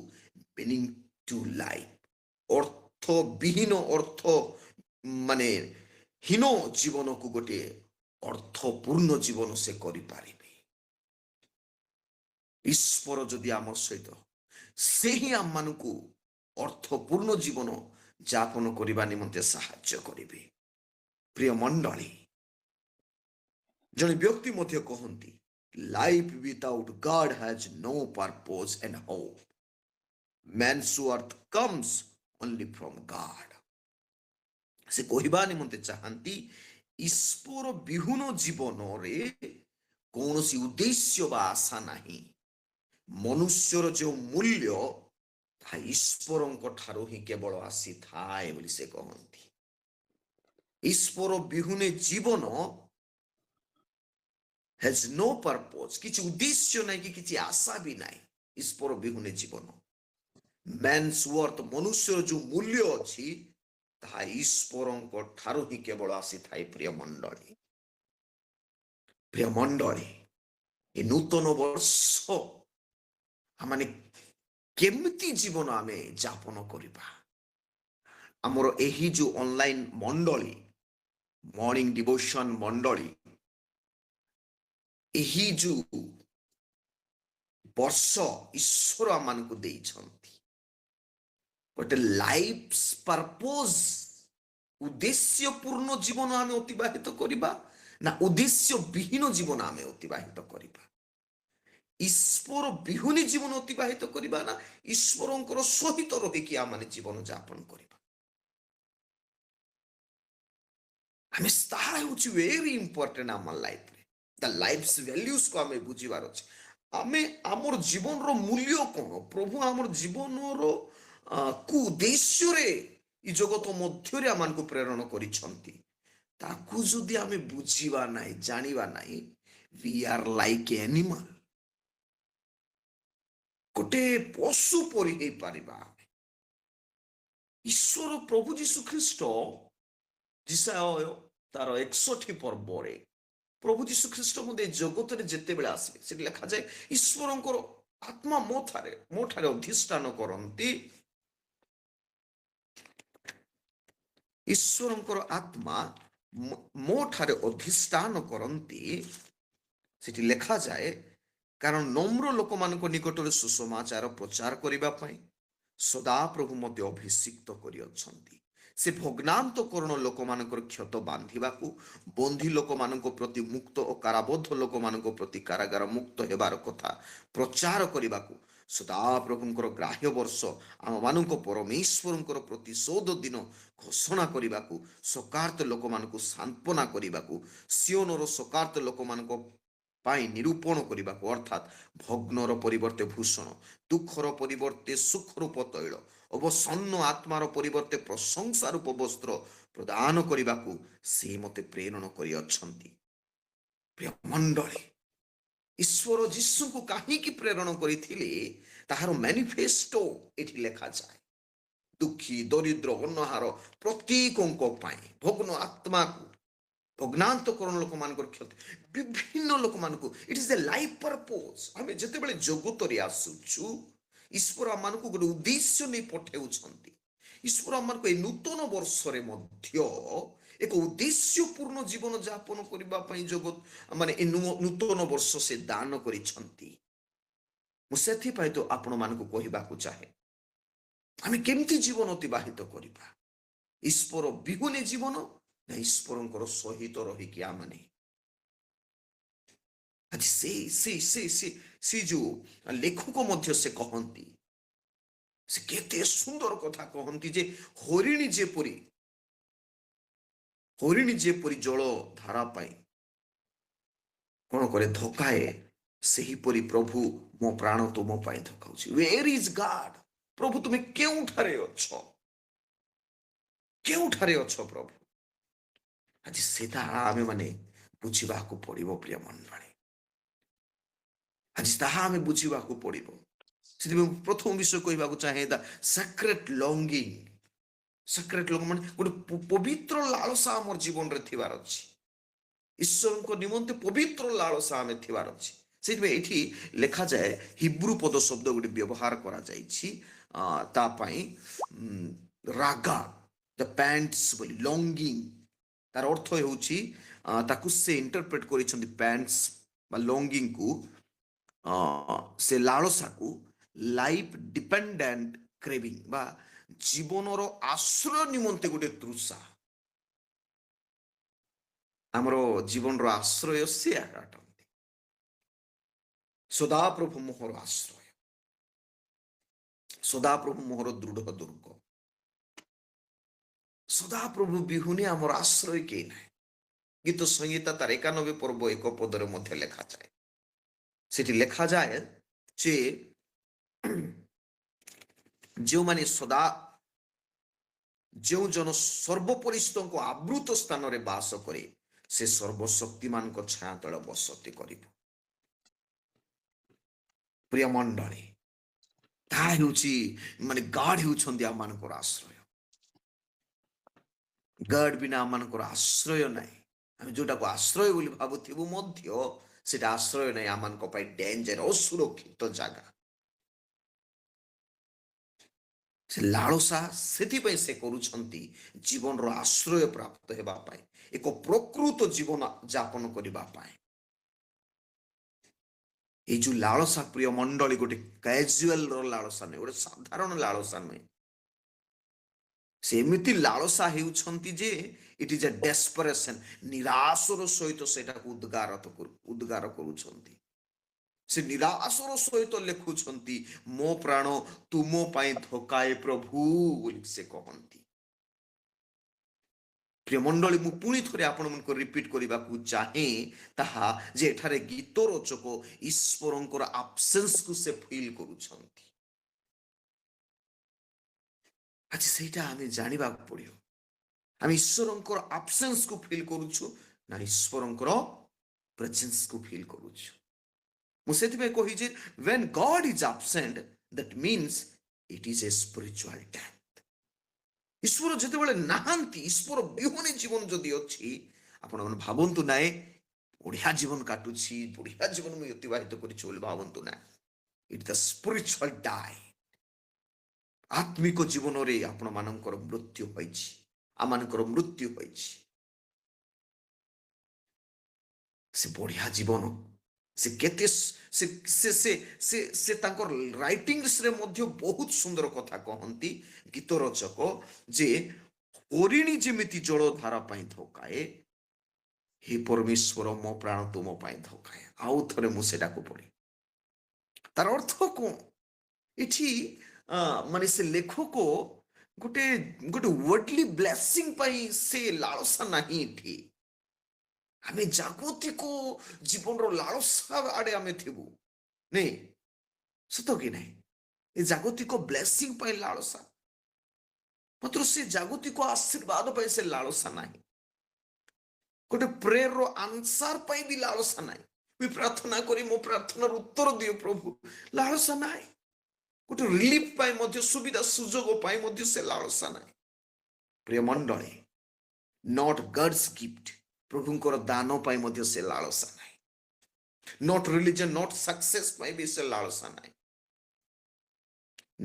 meaning to life, ଅର୍ଥବିହୀନ, ଅର୍ଥ ମାନେ ହୀନ ଜୀବନକୁ ଗୋଟିଏ ଅର୍ଥପୂର୍ଣ୍ଣ ଜୀବନ ସେ କରିପାରିବେ। ଈଶ୍ୱର ଯଦି ଆମ ସହିତ, ସେ ହିଁ ଆମମାନଙ୍କୁ ଅର୍ଥପୂର୍ଣ୍ଣ ଜୀବନ ଯାପନ କରିବା ନିମନ୍ତେ ସାହାଯ୍ୟ କରିବେ। ପ୍ରିୟ ମଣ୍ଡଳୀ, ଜଣେ ବ୍ୟକ୍ତି ମଧ୍ୟ କହନ୍ତି life without God has no purpose and hope. Man's worth comes only from God. ସେ କହିବା ନିମନ୍ତେ ଚାହାନ୍ତି ଈଶ୍ୱର ବିହୁନ ଜୀବନରେ କୌଣସି ଉଦ୍ଦେଶ୍ୟ ବା ଆଶା ନାହିଁ। ମନୁଷ୍ୟର ଯେଉଁ ମୂଲ୍ୟ ତାହା ଈଶ୍ୱରଙ୍କ ଠାରୁ ହିଁ କେବଳ ଆସିଥାଏ ବୋଲି ସେ କହନ୍ତି। ଈଶ୍ୱର ବିହୁନେ ଜୀବନ has no purpose, କିଛି ଉଦ୍ଦେଶ୍ୟ ନାହିଁ କି କିଛି ଆଶା ବି ନାହିଁ। ଈଶ୍ୱର ବିହୁନେ ଜୀବନ। ମ୍ୟାନ୍ସ ୱର୍ଥ, ମନୁଷ୍ୟର ଯେଉଁ ମୂଲ୍ୟ ଅଛି ତାହା ଈଶ୍ୱରଙ୍କ ଠାରୁ ହିଁ କେବଳ ଆସିଥାଏ। ପ୍ରିୟ ମଣ୍ଡଳୀ, ପ୍ରିୟ ମଣ୍ଡଳୀ, ଏ ନୂତନ ବର୍ଷ ଆମେ କେମିତି ଜୀବନ ଆମେ ଯାପନ କରିବା? ଆମର ଏହି ଯେଉଁ ଅନଲାଇନ ମଣ୍ଡଳୀ, ମର୍ଣ୍ଣିଂ ଡିଭୋସନ ମଣ୍ଡଳୀ, ଏହି ଯେଉଁ ବର୍ଷ ଈଶ୍ୱର ଆମମାନଙ୍କୁ ଦେଇଛନ୍ତି, ଗୋଟେ ଲାଇଫ ପର୍ପୋଜ, ଉଦ୍ଦେଶ୍ୟ ପୂର୍ଣ୍ଣ ଜୀବନ ଆମେ ଅତିବାହିତ କରିବା ନା ଉଦ୍ଦେଶ୍ୟ ବିହୀନ ଜୀବନ ଆମେ ଅତିବାହିତ କରିବା? ଈଶ୍ୱର ବିହୁନି ଜୀବନ ଅତିବାହିତ କରିବା ନା ଈଶ୍ୱରଙ୍କର ସହିତ ରହିକି ଆମେ ଜୀବନ ଯାପନ କରିବା? ଆମେ ତାହା ହେଉଛି ଭେରି ଇମ୍ପୋର୍ଟାଣ୍ଟ ଆମ ଲାଇଫରେ। ତା ଲାଇଫ୍ ଭ୍ୟାଲ୍ୟୁଜକୁ ଆମେ ବୁଝିବାର ଅଛି। ଆମେ ଆମର ଜୀବନର ମୂଲ୍ୟ କ'ଣ? ପ୍ରଭୁ ଆମର ଜୀବନର କୁ ଉଦ୍ଦେଶ୍ୟରେ ଏ ଜଗତ ମଧ୍ୟରେ ଆମମାନଙ୍କୁ ପ୍ରେରଣ କରିଛନ୍ତି, ତାକୁ ଯଦି ଆମେ ବୁଝିବା ନାହିଁ, ଜାଣିବା ନାହିଁ, we are like animal, ଗୋଟେ ପଶୁ ପରି ହେଇପାରିବା ଆମେ। ଈଶ୍ୱର ପ୍ରଭୁ ଯୀଶୁ ଖ୍ରୀଷ୍ଟ ଯିଶାୟ ତାର 61 ପର୍ବରେ ପ୍ରଭୁ ଯୀଶୁ ଖ୍ରୀଷ୍ଟ ମଧ୍ୟ ଏ ଜଗତରେ ଯେତେବେଳେ ଆସିବେ, ସେଠି ଲେଖାଯାଏ ଈଶ୍ୱରଙ୍କର ଆତ୍ମା ମୋ ଠାରେ ଅଧିଷ୍ଠାନ କରନ୍ତି। ଈଶ୍ୱରଙ୍କର ଆତ୍ମା ମୋ ଠାରେ ଅଧିଷ୍ଠାନ କରନ୍ତି, ସେଠି ଲେଖାଯାଏ, କାରଣ ନମ୍ର ଲୋକମାନଙ୍କ ନିକଟରେ ସୁସମାଚାର ପ୍ରଚାର କରିବା ପାଇଁ ସଦାପ୍ରଭୁ ମଧ୍ୟ ଅଭିଷିକ୍ତ କରିଅଛନ୍ତି। ସେ ଭଗ୍ନାନ୍ତକରଣ ଲୋକମାନଙ୍କର କ୍ଷତ ବାନ୍ଧିବାକୁ, ବନ୍ଦୀ ଲୋକମାନଙ୍କ ପ୍ରତି ମୁକ୍ତ ଓ କାରାବଦ୍ଧ ଲୋକମାନଙ୍କ ପ୍ରତି କାରାଗାର ମୁକ୍ତ ହେବାର କଥା ପ୍ରଚାର କରିବାକୁ, ସଦାପ୍ରଭୁଙ୍କର ଗ୍ରାହ୍ୟ ବର୍ଷ ଆମମାନଙ୍କ ପରମେଶ୍ୱରଙ୍କର ପ୍ରତିଶୋଧ ଦିନ ଘୋଷଣା କରିବାକୁ, ଶୋକାର୍ତ୍ତ ଲୋକମାନଙ୍କୁ ସାନ୍ତ୍ୱନା କରିବାକୁ, ସିଓନର ଶୋକାର୍ତ୍ତ ଲୋକମାନଙ୍କ ପାଇଁ ନିରୂପଣ କରିବାକୁ, ଅର୍ଥାତ୍ ଭଗ୍ନର ପରିବର୍ତ୍ତେ ଭୂଷଣ, ଦୁଃଖର ପରିବର୍ତ୍ତେ ସୁଖରୂପ ତୈଳ, ଅବସନ୍ନ ଆତ୍ମାର ପରିବର୍ତ୍ତେ ପ୍ରଶଂସା ରୂପ ବସ୍ତ୍ର ପ୍ରଦାନ କରିବାକୁ ସେ ମୋତେ ପ୍ରେରଣ କରିଅଛନ୍ତି। ପ୍ରିୟ ମଣ୍ଡଳୀ, ଈଶ୍ୱର ଯୀଶୁଙ୍କୁ କାହିଁକି ପ୍ରେରଣ କରିଥିଲେ ତାହାର ମ୍ୟାନିଫେଷ୍ଟୋ ଏଠି ଲେଖାଯାଏ। ଦୁଃଖୀ, ଦରିଦ୍ର, ଅନ୍ନହାର ପ୍ରତ୍ୟେକଙ୍କ ପାଇଁ, ଭଗ୍ନ ଆତ୍ମାକୁ, ଭଗ୍ନାନ୍ତକରଣ ଲୋକମାନଙ୍କର କ୍ଷତି, ବିଭିନ୍ନ ଲୋକମାନଙ୍କୁ, ଇଟ୍ ଇଜ ଏ ଲାଇଫ ପର୍ପୋଜ। ଆମେ ଯେତେବେଳେ ଜଗତରେ ଆସୁଛୁ, ଈଶ୍ୱର ଆମମାନଙ୍କୁ ଗୋଟେ ଉଦ୍ଦେଶ୍ୟ ନେଇ ପଠାଉଛନ୍ତି। ଈଶ୍ୱର ଆମମାନଙ୍କୁ ଏହି ନୂତନ ବର୍ଷରେ ମଧ୍ୟ ଏକ ଉଦ୍ଦେଶ୍ୟପୂର୍ଣ୍ଣ ଜୀବନ ଯାପନ କରିବା ପାଇଁ ଜଗତ ମାନେ ଏ ନୂତନ ବର୍ଷ ସେ ଦାନ କରିଛନ୍ତି। ମୁଁ ସେଥିପାଇଁ ତ ଆପଣମାନଙ୍କୁ କହିବାକୁ ଚାହେଁ, ଆମେ କେମିତି ଜୀବନ ଅତିବାହିତ କରିବା? ଈଶ୍ୱର ବିହୁନେ ଜୀବନ ନା ଈଶ୍ୱରଙ୍କର ସହିତ ରହିକି ଆମମାନେ ଆଜି ସେ ଯୋଉ ଲେଖକ ମଧ୍ୟ ସେ କହନ୍ତି, ସେ କେତେ ସୁନ୍ଦର କଥା କହନ୍ତି ଯେ ହରିଣୀ ଯେପରି ଜଳ ଧାରା ପାଇଁ କଣ କରେ, ଧକାଏ, ସେହିପରି ପ୍ରଭୁ ମୋ ପ୍ରାଣ ତୁମ ପାଇଁ ଧକାଉଛି। ୱେର୍ ଇଜ୍ ଗଡ୍? ପ୍ରଭୁ ତୁମେ କେଉଁଠାରେ ଅଛ? କେଉଁଠାରେ ଅଛ ପ୍ରଭୁ? ଆଜି ସେଟା ଆମେ ମାନେ ବୁଝିବାକୁ ପଡିବ ପ୍ରିୟ ମଣ୍ଡଳୀ। ଆଜି ତାହା ଆମେ ବୁଝିବାକୁ ପଡିବ। ସେଥିପାଇଁ ପ୍ରଥମ ବିଷୟ କହିବାକୁ ଚାହେଁ, ଦ ସିକ୍ରେଟ ଲଙ୍ଗିଂ। ସିକ୍ରେଟ ଲଙ୍ଗିଂ ମାନେ ଗୋଟେ ପବିତ୍ର ଲାଳସା ଆମର ଜୀବନରେ ଥିବାର ଅଛି। ଈଶ୍ୱରଙ୍କ ନିମନ୍ତେ ପବିତ୍ର ଲାଳସା ଆମେ ଥିବାର ଅଛି। ସେଥିପାଇଁ ଏଠି ଲେଖାଯାଏ, ହିବ୍ରୁ ପଦ ଶବ୍ଦ ଗୋଟେ ବ୍ୟବହାର କରାଯାଇଛି ତା ପାଇଁ, ରାଗା ଦ ପ୍ୟାଣ୍ଟସ୍ ବୋଲି, ଲଙ୍ଗିଂ ତାର ଅର୍ଥ ହେଉଛି, ତାକୁ ସେ ଇଣ୍ଟରପ୍ରେଟ କରିଛନ୍ତି ପ୍ୟାଣ୍ଟସ୍ ବା ଲଙ୍ଗିଂକୁ, ସେ ଲାଳସାକୁ ଲାଇଫ ଡିପେଣ୍ଡେଣ୍ଟ କ୍ରେଭିଂ ବା ଜୀବନର ଆଶ୍ରୟ ନିମନ୍ତେ ଗୋଟେ ତୃଷା। ଆମର ଜୀବନର ଆଶ୍ରୟ ସେ ଅଟନ୍ତି। ସଦାପ୍ରଭୁ ମୋହର ଆଶ୍ରୟ, ସଦାପ୍ରଭୁ ମୋହର ଦୃଢ ଦୁର୍ଗ। ସଦାପ୍ରଭୁ ବିହୁନେ ଆମର ଆଶ୍ରୟ କେହି ନାହିଁ। ଗୀତ ସଂହିତା ତାର 91 ପର୍ବ 1 ପଦରେ ମଧ୍ୟ ଲେଖାଯାଏ। ସେଠି ଲେଖାଯାଏ ଯେ ଯେଉଁ ଜନ ସର୍ବପରିସ୍ତଙ୍କ ଆବୃତ ସ୍ଥାନରେ ବାସ କରେ, ସେ ସର୍ବଶକ୍ତିମାନଙ୍କ ଛାୟା ତଳେ ବସତି କରିବ। ପ୍ରିୟ ମଣ୍ଡଳୀ, ତାହା ହେଉଛି ମାନେ ଗାଡ୍ ହେଉଛନ୍ତି ଆମମାନଙ୍କର ଆଶ୍ରୟ। ଗାଡ୍ ବିନା ଆମମାନଙ୍କର ଆଶ୍ରୟ ନାହିଁ। ଆମେ ଯୋଉଟାକୁ ଆଶ୍ରୟ ବୋଲି ଭାବୁଥିବୁ ମଧ୍ୟ ସେଟା ଆଶ୍ରୟ ନାହିଁ, ଆମମାନଙ୍କ ପାଇଁ ଡେଞ୍ଜର, ଅସୁରକ୍ଷିତ ଜାଗା। ସେ ଲାଳସା ସେଥିପାଇଁ ସେ କରୁଛନ୍ତି, ଜୀବନର ଆଶ୍ରୟ ପ୍ରାପ୍ତ ହେବା ପାଇଁ, ଏକ ପ୍ରକୃତ ଜୀବନ ଯାପନ କରିବା ପାଇଁ। এই ଯୋଉ ଲାଳସା ପ୍ରିୟ ମଣ୍ଡଳୀ, ଗୋଟେ କ୍ୟାଜୁଆଲର ଲାଳସା ନୁହେଁ, ଗୋଟେ ସାଧାରଣ ଲାଳସା ନୁହେଁ। ସେ ଏମିତି ଲାଳସା ହେଉଛନ୍ତି ଯେ ଇଟ୍ ଇଜ ଏ ଡେସ୍ପରେସନ, ନିରାଶର ସହିତ ସେଟାକୁ ଉଦ୍ଗାର କରୁଛନ୍ତି। ସେ ନିରାଶର ସହିତ ଲେଖୁଛନ୍ତି, ମୋ ପ୍ରାଣ ତୁମ ପାଇଁ ଧକାଏ ପ୍ରଭୁ ବୋଲି ସେ କହନ୍ତି। ପ୍ରିୟ ମଣ୍ଡଳୀ, ମୁଁ ପୁଣି ଥରେ ଆପଣମାନଙ୍କୁ ରିପିଟ୍ କରିବାକୁ ଚାହେଁ ତାହା ଯେ ଏଠାରେ ଗୀତ ରଚକ ଈଶ୍ୱରଙ୍କର ଆବସେନ୍ସକୁ ସେ ଫିଲ୍ କରୁଛନ୍ତି। ଆଜି ସେଇଟା ଆମେ ଜାଣିବାକୁ ପଡିବ। ଆମେ ଈଶ୍ୱରଙ୍କର ଆବସେନ୍ସକୁ ଫିଲ୍ କରୁଛୁ ନା ଈଶ୍ୱରଙ୍କର ପ୍ରେଜେନ୍ସକୁ ଫିଲ୍ କରୁଛୁ? ମୁଁ ସେଥିପାଇଁ କହିଛି, when God is absent, that means it is a spiritual death. ଈଶ୍ୱର ଯେତେବେଳେ ନାହାନ୍ତି, ଈଶ୍ୱର ବିହୁନେ ଜୀବନ ଯଦି ଅଛି, ଆପଣମାନେ ଭାବନ୍ତୁ ନାହିଁ ବଢିଆ ଜୀବନ କାଟୁଛି, ବଢିଆ ଜୀବନ ମୁଁ ଅତିବାହିତ କରିଛି ବୋଲି ଭାବନ୍ତୁ ନାହିଁ। ଇଟ୍ ଦ ସ୍ପିରିଚୁଆଲ ଡାଏ। ଆତ୍ମିକ ଜୀବନରେ ଆପଣମାନଙ୍କର ମୃତ୍ୟୁ ହୋଇଛି, ଆମମାନଙ୍କର ମୃତ୍ୟୁ ହୋଇଛି। ସେ ବଢିଆ ଜୀବନ, ସେ କେତେ ସେ ତାଙ୍କର ରାଇଟିଂସରେ ମଧ୍ୟ ବହୁତ ସୁନ୍ଦର କଥା କହନ୍ତି ଗୀତ ରଚକ, ଯେ ହରିଣୀ ଯେମିତି ଜଳ ଧାରା ପାଇଁ ଧକାଏ, ହେ ପରମେଶ୍ୱର ମୋ ପ୍ରାଣ ତୁମ ପାଇଁ ଧକାଏ। ଆଉ ଥରେ ମୁଁ ସେଟାକୁ ପଢି, ତାର ଅର୍ଥ କଣ? ଏଠି ମାନେ ସେ ଲେଖକ ଗୋଟେ ୱାର୍ଡଲି ବ୍ଲେସିଂ ପାଇଁ ସେ ଲାଳସା ନାହିଁ। ଏଠି ଆମେ ଜାଗତିକ ଜୀବନର ଲାଳସା ଆଡେ ଆମେ ଥିବୁ ନାଇଁ, ସତ କି ନାହିଁ? ଏ ଜାଗତିକ ବ୍ଲେସିଂ ପାଇଁ ଲାଳସା, ମାତ୍ର ସେ ଜାଗତିକ ଆଶୀର୍ବାଦ ପାଇଁ ସେ ଲାଳସା ନାହିଁ। ଗୋଟେ ପ୍ରେୟରର ଆନ୍ସର ପାଇଁ ବି ଲାଳସା ନାହିଁ। ମୁଁ ପ୍ରାର୍ଥନା କରି ମୋ ପ୍ରାର୍ଥନାର ଉତ୍ତର ଦିଅ ପ୍ରଭୁ, ଲାଳସା ନାହିଁ। ଗୋଟେ ରିଲିଫ ପାଇଁ ମଧ୍ୟ, ସୁବିଧା ସୁଯୋଗ ପାଇଁ ମଧ୍ୟ ସେ ଲାଳସା ନାହିଁ। ପ୍ରିୟ ମଣ୍ଡଳୀ, ନଟ୍ ଗଡ୍ସ ଗିଫ୍ଟ, ପ୍ରଭୁଙ୍କର ଦାନ ପାଇଁ ମଧ୍ୟ ସେ ଲାଳସା ନାହିଁ। ନଟ୍ ରିଲିଜନ, ନଟ୍ ସକ୍ସେସ ପାଇଁ ବି ସେ ଲାଳସା ନାହିଁ।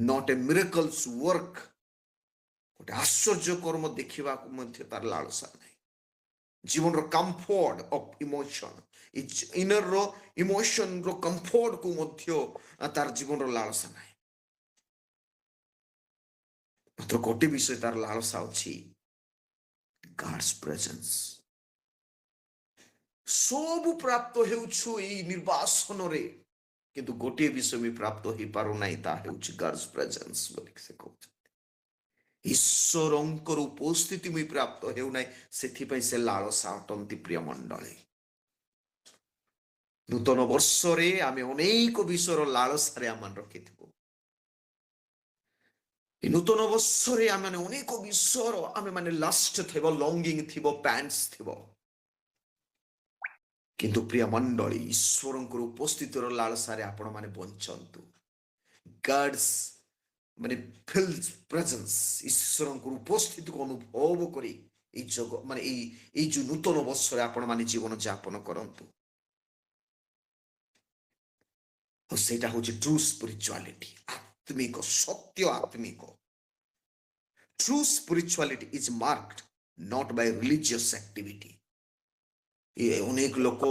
ନଟ୍ ଏ ମିରାକଲ୍ସ ୱାର୍କ, ଗୋଟେ ଆଶ୍ଚର୍ଯ୍ୟ କର୍ମ ଦେଖିବାକୁ ମଧ୍ୟ ତାର ଲାଳସା ନାହିଁ। ଜୀବନର କମ୍ଫର୍ଟ ଅଫ ଇମୋସନ, ଇନର ଇମୋସନର କମ୍ଫର୍ଟକୁ ମଧ୍ୟ ତାର ଜୀବନର ଲାଳସା ନାହିଁ। ମାତ୍ର ଗୋଟେ ବିଷୟ ତାର ଲାଳସା ଅଛି, God's presence. ସବୁ ପ୍ରାପ୍ତ ହେଉଛୁ ଏଇ ନିର୍ବାସନରେ, କିନ୍ତୁ ଗୋଟିଏ ବିଷୟ ବି ପ୍ରାପ୍ତ ହେଇପାରୁ ନାହିଁ, ତାହା ହେଉଛି God's presence ବୋଲି ସେ କହୁଛନ୍ତି। ଈଶ୍ୱରଙ୍କର ଉପସ୍ଥିତି ମୁଇଁ ପ୍ରାପ୍ତ ହେଉନାହିଁ, ସେଥିପାଇଁ ସେ ଲାଳସା ଅଟନ୍ତି। ପ୍ରିୟ ମଣ୍ଡଳୀ, ନୂତନ ବର୍ଷରେ ଆମେ ଅନେକ ବିଷୟର ଲାଳସାରେ ଆମେ ରଖିଥିବୁ। ଏ ନୂତନ ବର୍ଷରେ ଆମେ ଅନେକ ବିଷୟର ଆମେ ମାନେ ଲାଷ୍ଟ ଥିବ, ଲଙ୍ଗିଂ ଥିବ, ପ୍ୟାନ୍ସ ଥିବ। କିନ୍ତୁ ପ୍ରିୟ ମଣ୍ଡଳୀ, ଈଶ୍ୱରଙ୍କର ଉପସ୍ଥିତିର ଲାଳସାରେ ଆପଣ ମାନେ ବଞ୍ଚନ୍ତୁ। God's ମାନେ ଫିଲ୍ଡ ପ୍ରେଜେନ୍ସ, ଈଶ୍ୱରଙ୍କର ଉପସ୍ଥିତିକୁ ଅନୁଭବ କରି ଏଇ ଜଗ ମାନେ ଏଇ ଯୋଉ ନୂତନ ବର୍ଷରେ ଆପଣ ମାନେ ଜୀବନ ଯାପନ କରନ୍ତୁ। ଆଉ ସେଇଟା ହଉଛି ଟ୍ରୁ ସ୍ପିରିଚୁଆଲିଟି, ଆତ୍ମିକ, ସତ୍ୟ ଆତ୍ମିକ। True spirituality is marked not Bai religious activity. ଅନେକ ଲୋକ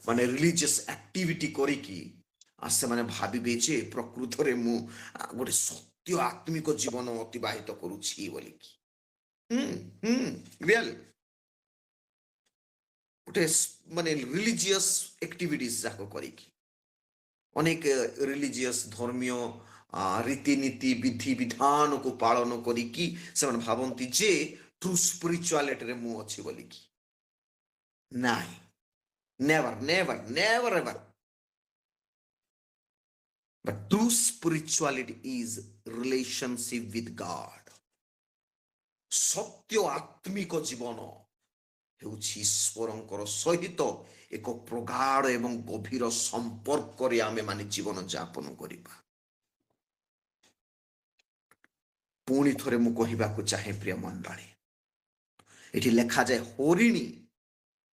ମାନେ ରିଲିଜିୟସ୍ ଆକ୍ଟିଭିଟି କରିକି ସେମାନେ ଭାବିବେ ଯେ ପ୍ରକୃତରେ ମୁଁ ଗୋଟେ ସତ୍ୟ ଆତ୍ମିକ ଜୀବନ ଅତିବାହିତ କରୁଛି ବୋଲିକି। ରିଅଲ ଗୋଟେ ମାନେ ରିଲିଜିୟସ୍ ଆକ୍ଟିଭିଟିଜ ଯାକ କରିକି, ଅନେକ ରିଲିଜିୟସ୍ ଧର୍ମୀୟ ରୀତିନୀତି ବିଧି ବିଧାନକୁ ପାଳନ କରିକି ସେମାନେ ଭାବନ୍ତି ଯେ ଟ୍ରୁ ସ୍ପିରିଚୁଆଲିଟିରେ ମୁଁ ଅଛି ବୋଲିକି। ନାହିଁ, never never never ever. But true spirituality is relationship with God. ସତ୍ୟ ଆତ୍ମିକ ଜୀବନ ହେଉଛି ଈଶ୍ୱରଙ୍କର ସହିତ ଏକ ପ୍ରଗାଢ଼ ଏବଂ ଗଭୀର ସମ୍ପର୍କରେ ଆମେ ମାନେ ଜୀବନ ଯାପନ କରିବା। ପୁଣି ଥରେ ମୁଁ କହିବାକୁ ଚାହେଁ ପ୍ରିୟ ମଣ୍ଡଳୀ, ଏଠି ଲେଖାଯାଏ ହରିଣୀ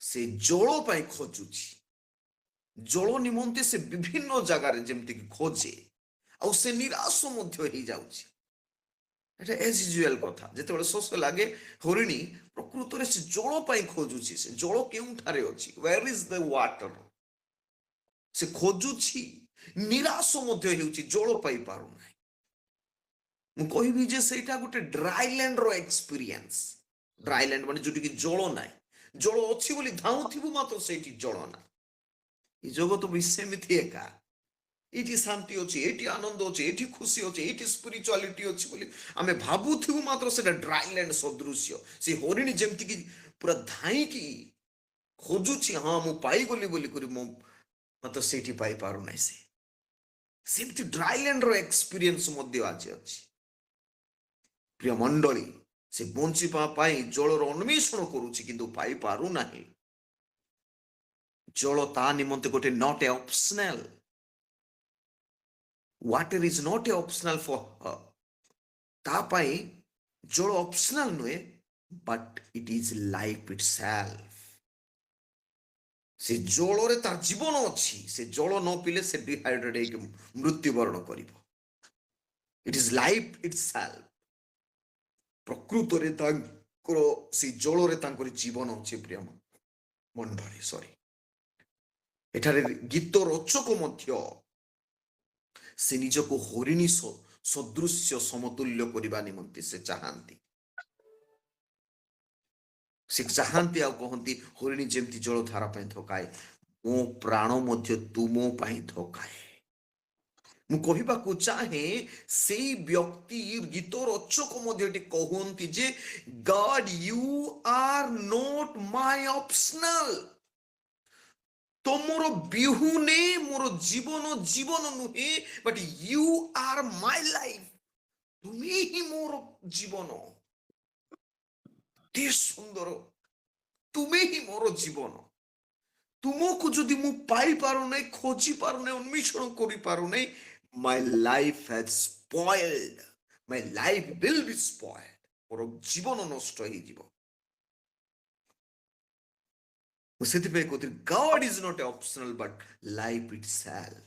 ସେ ଜଳ ପାଇଁ ଖୋଜୁଛି। ଜଳ ନିମନ୍ତେ ସେ ବିଭିନ୍ନ ଜାଗାରେ ଯେମିତିକି ଖୋଜେ, ଆଉ ସେ ନିରାଶ ମଧ୍ୟ ହେଇଯାଉଛି। এটা এজ ইউজুଆଲ କଥା। ଯେତେବେଳେ ଶୋଷ ଲାଗେ, ହରିଣୀ ପ୍ରକୃତରେ ସେ ଜଳ ପାଇଁ ଖୋଜୁଛି। ସେ ଜଳ କେଉଁଠାରେ ଅଛି? where is the water? ସେ ଖୋଜୁଛି, ନିରାଶ ମଧ୍ୟ ହେଉଛି, ଜଳ ପାଇପାରୁନାହିଁ। ମୁଁ କହିବି ଯେ ସେଇଟା ଗୋଟେ ଡ୍ରାଇଲ୍ୟାଣ୍ଡର ଏକ୍ସପିରିଏନ୍ସ। ଡ୍ରାଇଲ୍ୟାଣ୍ଡ ମାନେ ଯୋଉଠିକି ଜଳ ନାହିଁ, ଜଳ ଅଛି ବୋଲି ଧାଉଁଥିବୁ, ମାତ୍ର ସେଇଠି ଜଳ ନାହିଁ। ଏ ଜଗତ ବି ସେମିତି ଏକା। ଏଇଠି ଶାନ୍ତି ଅଛି, ଏଇଠି ଆନନ୍ଦ ଅଛି, ଏଇଠି ଖୁସି ଅଛି, ଏଇଠି ସ୍ପିରିଚୁଆଲିଟି ଅଛି ବୋଲି ଆମେ ଭାବୁଥିବୁ, ମାତ୍ର ସେଟା ଡ୍ରାଇଲ୍ୟାଣ୍ଡ ସଦୃଶ୍ୟ। ସେ ହରିଣୀ ଯେମିତିକି ପୁରା ଧାଇଁକି ଖୋଜୁଛି, ହଁ ମୁଁ ପାଇଗଲି ବୋଲି କରି, ମୁଁ ମାତ୍ର ସେଇଠି ପାଇପାରୁନାହିଁ। ସେ ସେମିତି ଡ୍ରାଇଲ୍ୟାଣ୍ଡର ଏକ୍ସପିରିଏନ୍ସ ମଧ୍ୟ ଆଜି ଅଛି। ପ୍ରିୟ ମଣ୍ଡଳୀ, ସେ ବଞ୍ଚିବା ପାଇଁ ଜଳର ଅନ୍ୱେଷଣ କରୁଛି, କିନ୍ତୁ ପାଇପାରୁନାହିଁ। ଜଳ ତା ନିମନ୍ତେ ଗୋଟେ not a optional. Water is not a optional for her. ତା ପାଇଁ ଜଳ ଅପସନାଲ ନୁହେଁ, but it is life itself. ସେ ଜଳରେ ତାର ଜୀବନ ଅଛି। ସେ ଜଳ ନ ପିଇଲେ ସେ ଡିହାଇଡ୍ରେଟ ହେଇକି ମୃତ୍ୟୁବରଣ କରିବ। It is life itself. ପ୍ରକୃତରେ ତାଙ୍କର ସେ ଜଳରେ ତାଙ୍କର ଜୀବନ ଅଛି। ପ୍ରିୟ ମଣ୍ଡଳୀ, ସରି, ଏଠାରେ ଗୀତ ରଚକ ମଧ୍ୟ ସେ ନିଜକୁ ହରିଣୀ ସଦୃଶ୍ୟ ସମତୁଲ୍ୟ କରିବା ନିମନ୍ତେ ସେ ଚାହାନ୍ତି। ସେ ଚାହାନ୍ତି ଆଉ କହନ୍ତି, ହରିଣୀ ଯେମିତି ଜଳ ଧାରା ପାଇଁ ଧକାଏ, ମୋ ପ୍ରାଣ ମଧ୍ୟ ତୁମ ପାଇଁ ଧକାଏ। ମୁଁ କହିବାକୁ ଚାହେଁ, ସେଇ ବ୍ୟକ୍ତି ଗୀତ ରଚକ ମଧ୍ୟ ଏଠି କହନ୍ତି ଯେ God, you are not my optional. ତମର ବିହୁନେ ମୋର ଜୀବନ ଜୀବନ ନୁହେଁ, but you are my life. ତୁମେ ହିଁ ମୋର ଜୀବନ। ଅତି ସୁନ୍ଦର, ତୁମେ ହିଁ ମୋର ଜୀବନ। ତୁମକୁ ଯଦି ମୁଁ ପାଇପାରୁନାହିଁ, ଖୋଜି ପାରୁନାହିଁ, ଅନ୍ୱେଷଣ କରିପାରୁନାହିଁ, my life has spoiled. My life will be spoiled. ମୋର ଜୀବନ ନଷ୍ଟ ହେଇଯିବ। ସେଥିପାଇଁ କହୁଥିଲି, God is not optional but life itself.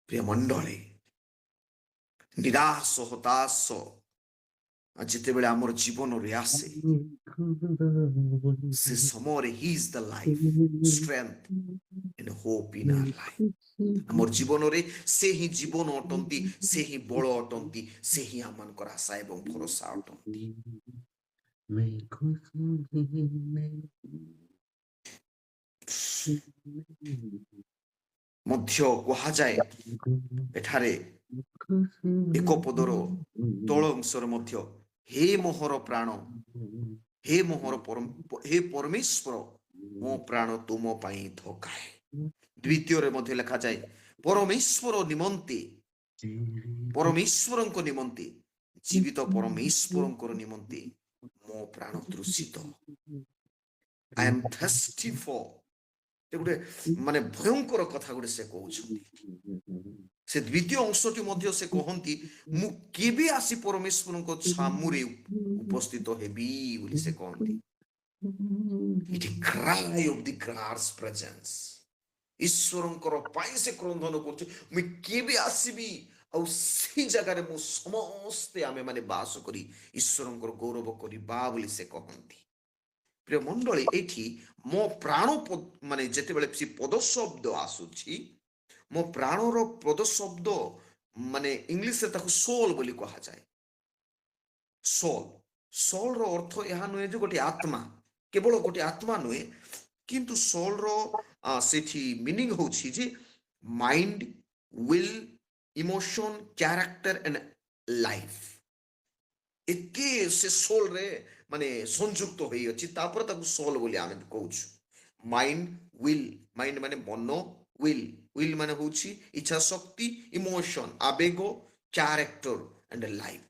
ପ୍ରିୟ ମଣ୍ଡଳୀ, ନିରାଶ ହତାଶ ଯେତେବେଳେ ଆମର ଜୀବନରେ ଆସେ, ସେ ସମୟରେ he is the life, strength and hope in our life. ଆମର ଜୀବନରେ ସେ ହିଁ ଜୀବନ ଅଟନ୍ତି, ସେ ହିଁ ବଳ ଅଟନ୍ତି, ସେ ହିଁ ଆମମାନଙ୍କର ଆଶା ଏବଂ ଭରସା ଅଟନ୍ତି। मैं खुश ही नहीं ମଧ୍ୟ କୁହାଯାଏ ଏଠାରେ खुश ଏକ ପଦର ତଳ नहीं ଅଂଶରେ ମଧ୍ୟ ହେ ମୋହର ପ୍ରାଣ, ହେ ମୋହର ହେ ପରମେଶ୍ୱର, ମୋ ପ୍ରାଣ ତୁମ ପାଇଁ ଧକାଏ। ଦ୍ୱିତୀୟରେ ମଧ୍ୟ ଲେଖାଯାଏ ପରମେଶ୍ୱର ନିମନ୍ତେ, ପରମେଶ୍ୱରଙ୍କ ନିମନ୍ତେ, ଜୀବିତ ପରମେଶ୍ୱରଙ୍କର ନିମନ୍ତେ ମୋ ପ୍ରାଣ ତୃଷିତ। ଆଇ ଏମ୍ ଥର୍ଷ୍ଟି ଫର୍, ଗୋଟେ ମାନେ ଭୟଙ୍କର କଥା ଗୋଟେ ସେ କହୁଛନ୍ତି। ସେ ଦ୍ୱିତୀୟ ଅଂଶଟି ମଧ୍ୟ ସେ କହନ୍ତି ମୁଁ କେବେ ଆସି ପରମେଶ୍ୱରଙ୍କ ସାମ୍ନାରେ ଉପସ୍ଥିତ ହେବି ବୋଲି ସେ କହନ୍ତି। ଇଟ୍ କ୍ରାଇ ଅଫ୍ ଦି ଗାଡ୍ସ ପ୍ରେଜେନ୍ସ। ଈଶ୍ୱରଙ୍କର ପାଇଁ ସେ କ୍ରନ୍ଦନ କରୁଛି, ମୁଁ କେବେ ଆସିବି ଆଉ ସେଇ ଜାଗାରେ ମୁଁ ସମସ୍ତେ ଆମେ ମାନେ ବାସ କରି ଈଶ୍ୱରଙ୍କର ଗୌରବ କରିବା ବୋଲି ସେ କହନ୍ତି। ପ୍ରିୟ ମଣ୍ଡଳୀ, ଏଇଠି ମୋ ପ୍ରାଣ ମାନେ ଯେତେବେଳେ ସେ ପଦ ଶବ୍ଦ ଆସୁଛି, ମୋ ପ୍ରାଣର ପଦ ଶବ୍ଦ ମାନେ ଇଂଲିଶରେ ତାକୁ ସୋଲ ବୋଲି କୁହାଯାଏ। ସୋଲ, ସୋଲର ଅର୍ଥ ଏହା ନୁହେଁ ଯେ ଗୋଟେ ଆତ୍ମା, କେବଳ ଗୋଟେ ଆତ୍ମା ନୁହେଁ, କିନ୍ତୁ ସୋଲର ସେଠି ମିନିଂ ହଉଛି ଯେ mind, will, emotion, character and life. ଏତେ ସେ ସୋଲରେ ମାନେ ସଂଯୁକ୍ତ ହୋଇଅଛି, ତାପରେ ତାକୁ ସୋଲ ବୋଲି ଆମେ କହୁଛୁ। ମାଇଣ୍ଡ, ୱିଲ୍, ମାଇଣ୍ଡ ମାନେ ମନ, ୱିଲ୍, ୱିଲ୍ ମାନେ ହଉଛି ଇଚ୍ଛା ଶକ୍ତି, ଇମୋସନ ଆବେଗ, କ୍ୟାରେକ୍ଟର ଏଣ୍ଡ ଲାଇଫ,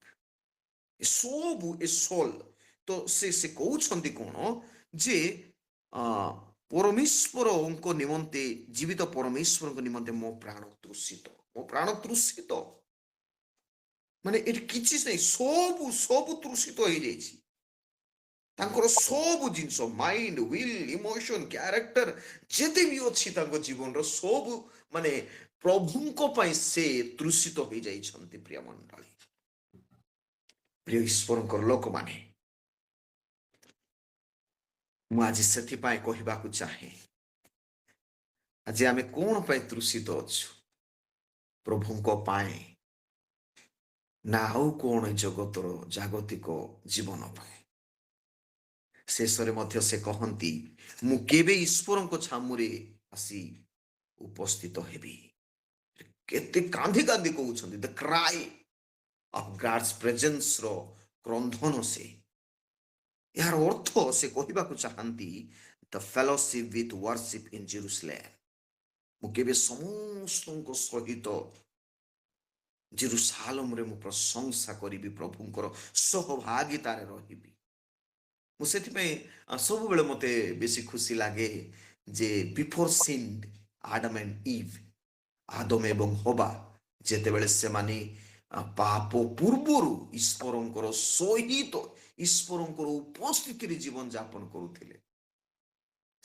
ସବୁ ଏ ସୋଲ। ତ ସେ କହୁଛନ୍ତି କଣ ଯେ ପରମେଶ୍ୱରଙ୍କ ନିମନ୍ତେ, ଜୀବିତ ପରମେଶ୍ୱରଙ୍କ ନିମନ୍ତେ ମୋ ପ୍ରାଣ ତୃଷିତ, ମୋ ପ୍ରାଣ ତୃଷିତ। ମାନେ ଏଠି କିଛି ନାହିଁ, ସବୁ ସବୁ ତୃଷିତ ହେଇଯାଇଛି। ତାଙ୍କର ସବୁ ଜିନିଷ, ମାଇଣ୍ଡ, ୱିଲ୍, ଇମୋସନ, କ୍ୟାରେକ୍ଟର ଯେତେ ବି ଅଛି ତାଙ୍କ ଜୀବନର ସବୁ ମାନେ ପ୍ରଭୁଙ୍କ ପାଇଁ ସେ ତୃଷିତ ହୋଇଯାଇଛନ୍ତି। ପ୍ରିୟ ମଣ୍ଡଳୀ, ପ୍ରିୟ ଈଶ୍ୱରଙ୍କର ଲୋକମାନେ, ମୁଁ ଆଜି ସେଥିପାଇଁ କହିବାକୁ ଚାହେଁ, ଆଜି ଆମେ କଣ ପାଇଁ ତୃଷିତ ଅଛୁ? ପ୍ରଭୁଙ୍କ ପାଇଁ ନା ଆଉ କଣ ଜଗତର ଜାଗତିକ ଜୀବନ ପାଇଁ? ଶେଷରେ ମଧ୍ୟ ସେ କହନ୍ତି ମୁଁ କେବେ ଈଶ୍ୱରଙ୍କ ସାମ୍ନାରେ ଆସି ଉପସ୍ଥିତ ହେବି। କେତେ କାନ୍ଦି କାନ୍ଦି କହୁଛନ୍ତି, ଦ କ୍ରାଇ ଅଫ୍ ଗାଡ୍ସ ପ୍ରେଜେନ୍ସର କ୍ରନ୍ଧନ ସେ। ଏହାର ଅର୍ଥ ସେ କହିବାକୁ ଚାହାନ୍ତି ଦ fellowship with worship in Jerusalem. ମୁଁ କେବେ ସମସ୍ତଙ୍କ ସହିତ ଜେରୁସାଲେମରେ ମୁଁ ପ୍ରଶଂସା କରିବି, ପ୍ରଭୁଙ୍କର ସହଭାଗିତାରେ ରହିବି। ମୁଁ ସେଥିପାଇଁ ସବୁବେଳେ ମୋତେ ବେଶୀ ଖୁସି ଲାଗେ ଯେ before scene Adam and ଇଭ୍, Adam ଏବଂ ହବା ଯେତେବେଳେ ସେମାନେ ପାପ ପୂର୍ବରୁ ଈଶ୍ୱରଙ୍କର ସହିତ, ଈଶ୍ୱରଙ୍କର ଉପସ୍ଥିତିରେ ଜୀବନ ଯାପନ କରୁଥିଲେ,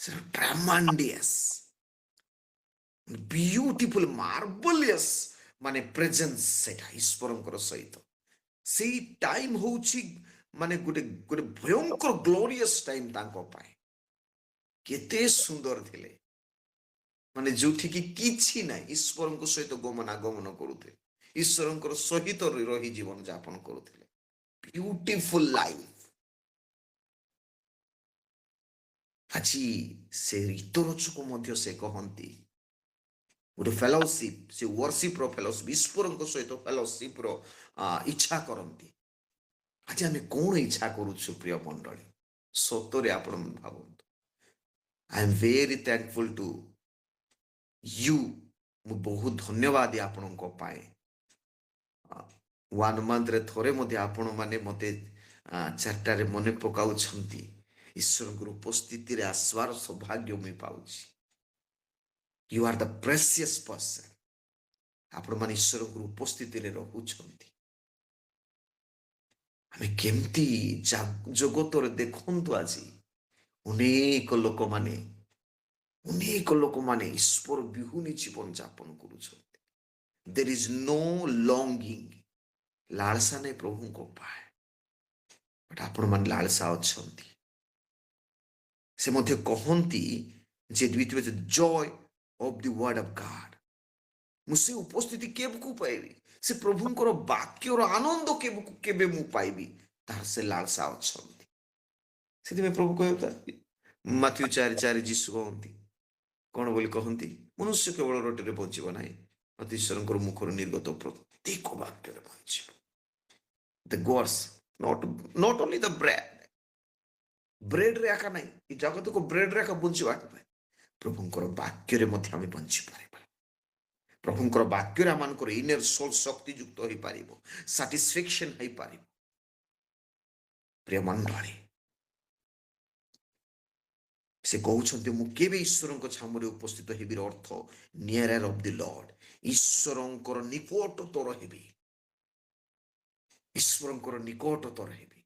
ସେଟା ଟ୍ରାମାଣ୍ଡିୟସ୍, ବିୟୁଟିଫୁଲ, ମାର୍ଭଲିୟସ୍ ମାନେ ପ୍ରେଜେନ୍ସ ସେଟା ଈଶ୍ୱରଙ୍କର ସହିତ। ସେଇ ଟାଇମ ହଉଛି ମାନେ ଗୋଟେ ଗୋଟେ ଭୟଙ୍କର ଗ୍ଲୋରିୟସ୍ ଟାଇମ ତାଙ୍କ ପାଇଁ। କେତେ ସୁନ୍ଦର ଥିଲେ, ମାନେ ଯୋଉଠିକି କିଛି ନାହିଁ, ଈଶ୍ୱରଙ୍କ ସହିତ ଗମନାଗମନ କରୁଥିଲେ, ଈଶ୍ୱରଙ୍କର ସହିତ ରହି ଜୀବନ ଯାପନ କରୁଥିଲେ। Beautiful life. ଆଜି ସେ ରୀତରଚକୁ ମଧ୍ୟ ସେ କହନ୍ତି ଗୋଟେ ଫେଲୋସିପ୍, ସେ ୱାର୍ସିପ୍ର ଫେଲୋସିପ୍, ଈଶ୍ୱରଙ୍କ ସହିତ ଫେଲୋସିପ୍ର ଇଚ୍ଛା କରନ୍ତି। ଆଜି ଆମେ କଣ ଇଚ୍ଛା କରୁଛୁ ପ୍ରିୟ ମଣ୍ଡଳୀ? ସତରେ ଆପଣ ଭାବନ୍ତୁ। I am very thankful to you. ମୁଁ ବହୁତ ଧନ୍ୟବାଦ ଆପଣଙ୍କ ପାଇଁ। 1 ମନ୍ଥରେ ଥରେ ମଧ୍ୟ ଆପଣମାନେ ମୋତେ 4ଟାରେ ମନେ ପକାଉଛନ୍ତି। ଈଶ୍ୱରଙ୍କର ଉପସ୍ଥିତିରେ ଆସିବାର ସୌଭାଗ୍ୟ ମୁଁ ପାଉଛି। You are the precious person. ଆପଣମାନେ ଈଶ୍ୱରଙ୍କର ଉପସ୍ଥିତିରେ ରହୁଛନ୍ତି। ଆମେ କେମିତି ଜଗତରେ ଦେଖନ୍ତୁ, ଆଜି ଅନେକ ଲୋକମାନେ ଈଶ୍ୱର ବିହୁନୀ ଜୀବନ ଯାପନ କରୁଛନ୍ତି। ଦେର୍ ଇଜ ନୋ ଲଙ୍ଗିଂ, ଲାଳସା ନାହିଁ ପ୍ରଭୁଙ୍କ ପାଇଁ। ବଟ୍ ଆପଣମାନେ ଲାଳସା ଅଛନ୍ତି। ସେ ମଧ୍ୟ କହନ୍ତି ଯେ ଦ୍ୱିତୀୟ joy of the word of God. ମୁଁ ସେ ଉପସ୍ଥିତି କେବେକୁ ପାଇବି, ସେ ପ୍ରଭୁଙ୍କର ବାକ୍ୟର ଆନନ୍ଦ କେବେ ମୁଁ ପାଇବି, ତାହାର ସେ ଲାଳସା ଅଛନ୍ତି। ସେଥିପାଇଁ ପ୍ରଭୁ କହିବା ମାଥ୍ୟୁ 4:4 ଯୀଶୁ କହନ୍ତି କଣ ବୋଲି କହନ୍ତି, ମନୁଷ୍ୟ କେବଳ ରୁଟିରେ ବଞ୍ଚିବ ନାହିଁ, ଅତି ଈଶ୍ୱରଙ୍କର ମୁଖରୁ ନିର୍ଗତ ପ୍ରତ୍ୟେକ ବାକ୍ୟରେ ବଞ୍ଚିବ। The words, not only the ବ୍ରେଡରେ ଏକା ନାହିଁ, ଏ ଜଗତକୁ ବ୍ରେଡରେ ଏକା ବଞ୍ଚିବା ପାଇଁ, ପ୍ରଭୁଙ୍କର ବାକ୍ୟରେ ମଧ୍ୟ ଆମେ ବଞ୍ଚିପାରିବା। ପ୍ରଭୁଙ୍କର ବାକ୍ୟରେ ଆମମାନଙ୍କର ଇନର ସୋଲ ଶକ୍ତିଯୁକ୍ତ ହେଇପାରିବ, ସାଟିସ୍ଫ୍ୟାକ୍ସନ ହେଇପାରିବ। ପ୍ରିୟ ମଣ୍ଡଳୀ, ସେ କହୁଛନ୍ତି ମୁଁ କେବେ ଈଶ୍ୱରଙ୍କ ଛାମୁରେ ଉପସ୍ଥିତ ହେବିର ଅର୍ଥ ନିୟରର ଅଫ ଦି ଲର୍ଡ, ଈଶ୍ୱରଙ୍କର ନିକଟତର ହେବି, ଈଶ୍ୱରଙ୍କର ନିକଟତର ହେବି।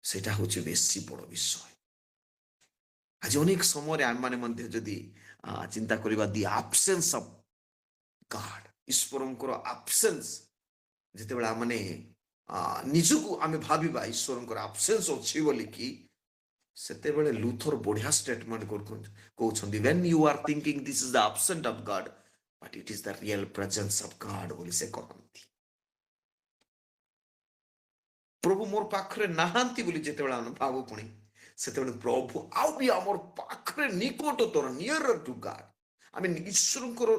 ସେଇଟା ହଉଛି ବେଶୀ ବଡ଼ ବିଷୟ। ଆଜି ଅନେକ ସମୟରେ ଆମମାନେ ମଧ୍ୟ ଯଦି ଚିନ୍ତା କରିବା ଦି ଆବସେନ୍ସ ଅଫ ଗଡ୍, ଈଶ୍ୱରଙ୍କର ଆବସେନ୍ସ, ଯେତେବେଳେ ଆମମାନେ ନିଜକୁ ଆମେ ଭାବିବା ଈଶ୍ୱରଙ୍କର ଆବସେନ୍ସ ଅଛି ବୋଲିକି, ସେତେବେଳେ ଲୁଥର ବଢିଆ ଷ୍ଟେଟମେଣ୍ଟ କହୁଛନ୍ତି when you are thinking this is the absent of God but it is the real presence of God ବୋଲି ସେ କହନ୍ତି। ପ୍ରଭୁ ମୋର ପାଖରେ ନାହାନ୍ତି ବୋଲି ଯେତେବେଳେ ଆମେ ଭାବୁ, ପୁଣି ସେତେବେଳେ ପ୍ରଭୁ ଆଉ ବି ଆମର ପାଖରେ ନିକଟତର, ନିୟର ଟୁ ଗଡ୍, ଆମେ ଈଶ୍ୱରଙ୍କର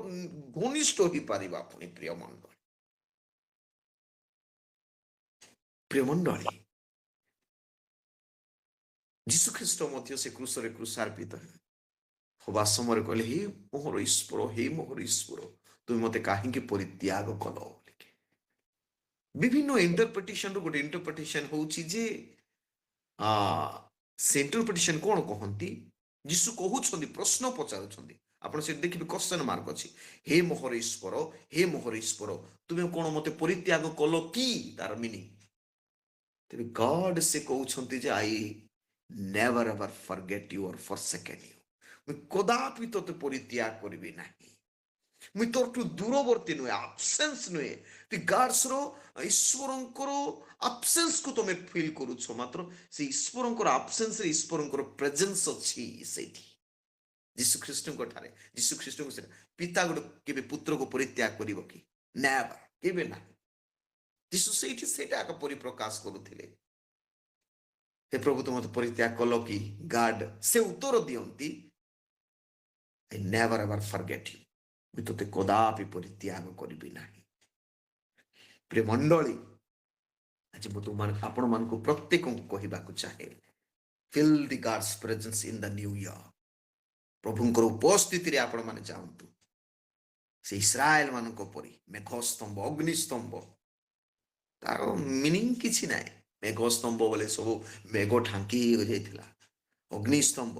ଘନିଷ୍ଠ ହେଇପାରିବା। ପୁଣି ପ୍ରିୟ ମଣ୍ଡଳୀ, ପ୍ରିୟ ମଣ୍ଡଳୀ, ଯୀଶୁ ଖ୍ରୀଷ୍ଟ ମଧ୍ୟ ସେ କ୍ରୁଶରେ କ୍ରୁଶାର୍ପିତ ହବା ସମୟରେ କହିଲେ, ହେ ମୋହର ଈଶ୍ୱର, ହେ ମୋହର ଈଶ୍ୱର, ତୁମେ ମତେ କାହିଁକି ପରିତ୍ୟାଗ କଲ ବୋଲିକି। ବିଭିନ୍ନ ଇଣ୍ଟରପ୍ରିଟେସନ ରୁ ଗୋଟେ ଇଣ୍ଟରପ୍ରିଟେସନ ହଉଛି ଯେ ସେ ଇଣ୍ଟରପ୍ରିଟେସନ କଣ କହନ୍ତି, ଯୀଶୁ କହୁଛନ୍ତି, ପ୍ରଶ୍ନ ପଚାରୁଛନ୍ତି, ଆପଣ ସେଠି ଦେଖିବେ କ୍ୱେଶ୍ଚନ ମାର୍କ ଅଛି, ହେ ମୋହର ଈଶ୍ୱର, ହେ ମୋହର ଈଶ୍ୱର, ତୁମେ କଣ ମତେ ପରିତ୍ୟାଗ କଲ କି, ତାର ମିନିଂ। ତେବେ ଗଡ୍ ସେ କହୁଛନ୍ତି ଯେ I never ever forget you or forsaken you, ମୁଁ କଦାପି ତତେ ପରିତ୍ୟାଗ କରିବି ନାହିଁ, ମୁଁ ତୋରଠୁ ଦୂରବର୍ତ୍ତୀ ନୁହେଁ, ଆବସେନ୍ସ ନୁହେଁ। ଗାଡ୍ସର ଈଶ୍ୱରଙ୍କର ଆବସେନ୍ସକୁ ତମେ ଫିଲ୍ କରୁଛ, ମାତ୍ର ସେ ଈଶ୍ୱରଙ୍କର ଆବସେନ୍ସରେ ଈଶ୍ୱରଙ୍କର ପ୍ରେଜେନ୍ସ ଅଛି ସେଇଠି ଯୀଶୁଖ୍ରୀଷ୍ଟଙ୍କ ଠାରେ। ଯୀଶୁଖ୍ରୀଷ୍ଟଙ୍କୁ ସେଟା ପିତା ଗୋଟେ କେବେ ପୁତ୍ରକୁ ପରିତ୍ୟାଗ କରିବ କି? ନେଭର, କେବେ ନାହିଁ। ଯୀଶୁ ସେଇଠି ସେଇଟା ଏକ ପରିପ୍ରକାଶ କରୁଥିଲେ, ହେ ପ୍ରଭୁ ତୁମେ ମତେ ପରିତ୍ୟାଗ କଲ କି? ଗାଡ୍ ସେ ଉତ୍ତର ଦିଅନ୍ତି, I never ever forget you, ମୁଁ ତତେ କଦାପି ପରିତ୍ୟାଗ କରିବି ନାହିଁ। ପ୍ରିୟ ମଣ୍ଡଳୀ, ଆଜି ମୁଁ ଆପଣ ମାନଙ୍କୁ ପ୍ରତ୍ୟେକଙ୍କୁ କହିବାକୁ ଚାହେଁ, feel the God's presence in the new year. ପ୍ରଭୁଙ୍କର ଉପସ୍ଥିତିରେ ଆପଣ ମାନେ ଯାଆନ୍ତୁ, ସେ ଇସ୍ରାଏଲ ମାନଙ୍କ ପରି ମେଘସ୍ତମ୍ଭ, ଅଗ୍ନିସ୍ତମ୍ଭ, ତାର ମିନିଂ କିଛି ନାହିଁ। ମେଘସ୍ତମ୍ଭ ବୋଲେ ସବୁ ମେଘ ଢାଙ୍କି ହୋଇଯାଇଥିଲା, ଅଗ୍ନିସ୍ତମ୍ଭ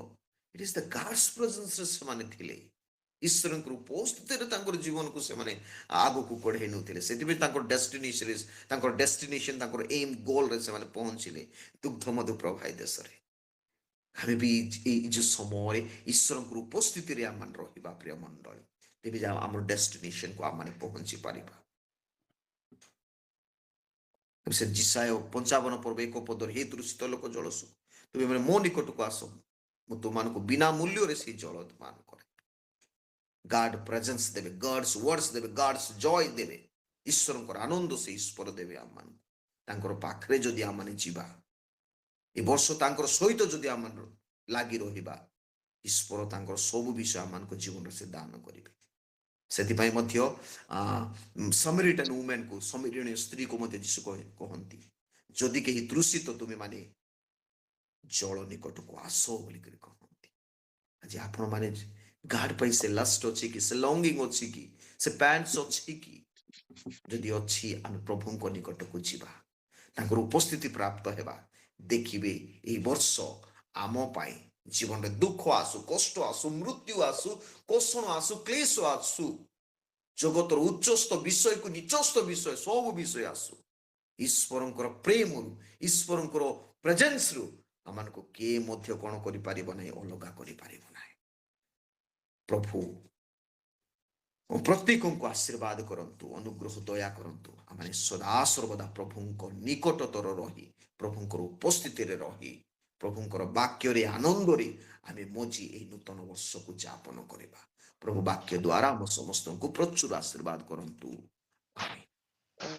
ଇଟ୍ ଇଜ ଦ ଗଡ୍ସ ପ୍ରେଜେନ୍ସରେ ସେମାନେ ଥିଲେ, ଈଶ୍ୱରଙ୍କର ଉପସ୍ଥିତିରେ ତାଙ୍କର ଜୀବନକୁ ସେମାନେ ଆଗକୁ କଢେଇ ନେଉଥିଲେ। ସେଥିପାଇଁ ତାଙ୍କର ଡେଷ୍ଟିନେସନ, ତାଙ୍କର ଏମ୍, ଗୋଲରେ ସେମାନେ ପହଞ୍ଚିଲେ, ଦୁଗ୍ଧ ମଧୁ ପ୍ରବାହୀ ଦେଶରେ। ଆମେ ବି ଏଇ ଯୋଉ ସମୟରେ ଈଶ୍ୱରଙ୍କର ଉପସ୍ଥିତିରେ ଆମେ ରହିବା ପ୍ରିୟ ମଣ୍ଡଳୀ, ତେବେ ଆମର ଡେଷ୍ଟିନେସନକୁ ଆମେ ପହଞ୍ଚି ପାରିବା। ସେ ଯିଶାୟ 55 ପର୍ବ 1 ପଦରେ, ହେ ତୃଷିତ ଲୋକ ଜଳସୁ, ତୁମେ ମୋ ନିକଟକୁ ଆସ, ମୁଁ ତୁମମାନଙ୍କୁ ବିନା ମୂଲ୍ୟରେ ସେଇ ଜଳ ଦାନ କରେ। ଗାଡ୍ ପ୍ରେଜେନ୍ସ ଦେବେ, ଗଡ୍ସ ୱାର୍ଡସ ଦେବେ, ଗଡ୍ସ ଜୟ ଦେବେ, ଈଶ୍ୱରଙ୍କର ଆନନ୍ଦ ସେ ଈଶ୍ୱର ଦେବେ ଆମମାନଙ୍କୁ। ତାଙ୍କର ପାଖରେ ଯଦି ଆମେ ଯିବା, ଏ ବର୍ଷ ତାଙ୍କର ସହିତ ଯଦି ଆମେ ଲାଗି ରହିବା, ଈଶ୍ୱର ତାଙ୍କର ସବୁ ବିଷୟ ଆମମାନଙ୍କ ଜୀବନରେ ସେ ଦାନ କରିବେ। ସେଥିପାଇଁ ମଧ୍ୟ ସମରିଟାନ ଉମେନକୁ, ସମରୀଣୀୟ ସ୍ତ୍ରୀକୁ ମଧ୍ୟ ଯୀଶୁ କହନ୍ତି, ଯଦି କେହି ତୃଷିତ, ତୁମେ ମାନେ ଜଳ ନିକଟକୁ ଆସ ବୋଲିକରି କହନ୍ତି। ଆଜି ଆପଣ ମାନେ ଗାଡ୍ ପାଇଁ ସେ ଲଷ୍ଟ ଅଛି କି, ସେ ଲଙ୍ଗିଂ ଅଛି କି, ସେ ପ୍ୟାନ୍ସ ଅଛି କି? ଯଦି ଅଛି, ଆମେ ପ୍ରଭୁଙ୍କ ନିକଟକୁ ଯିବା, ତାଙ୍କର ଉପସ୍ଥିତି ପ୍ରାପ୍ତ ହେବା। ଦେଖିବେ ଏଇ ବର୍ଷ ଆମ ପାଇଁ ଜୀବନରେ ଦୁଃଖ ଆସୁ, କଷ୍ଟ ଆସୁ, ମୃତ୍ୟୁ ଆସୁ, କୋଷଣ ଆସୁ, କ୍ଲେଶ ଆସୁ, ଜଗତର ଉଚ୍ଚସ୍ଥ ବିଷୟକୁ ନିଚସ୍ଥ ବିଷୟ, ସବୁ ବିଷୟ ଆସୁ, ଈଶ୍ୱରଙ୍କର ପ୍ରେମରୁ, ଈଶ୍ୱରଙ୍କର ପ୍ରେଜେନ୍ସରୁ ଆମମାନଙ୍କୁ କିଏ ମଧ୍ୟ କଣ କରିପାରିବ ନାହିଁ, ଅଲଗା କରିପାରିବ ନାହିଁ। ପ୍ରଭୁ ପ୍ରତ୍ୟେକଙ୍କୁ ଆଶୀର୍ବାଦ କରନ୍ତୁ, ଅନୁଗ୍ରହ ଦୟା କରନ୍ତୁ। ଆମେ ସଦାସର୍ବଦା ପ୍ରଭୁଙ୍କ ନିକଟତର ରହି, ପ୍ରଭୁଙ୍କର ଉପସ୍ଥିତିରେ ରହି, ପ୍ରଭୁଙ୍କର ବାକ୍ୟରେ ଆନନ୍ଦରେ ଆମେ ମଜି ଏହି ନୂତନ ବର୍ଷକୁ ଯାପନ କରିବା। ପ୍ରଭୁ ବାକ୍ୟ ଦ୍ୱାରା ଆମ ସମସ୍ତଙ୍କୁ ପ୍ରଚୁର ଆଶୀର୍ବାଦ କରନ୍ତୁ। ଆମେନ୍।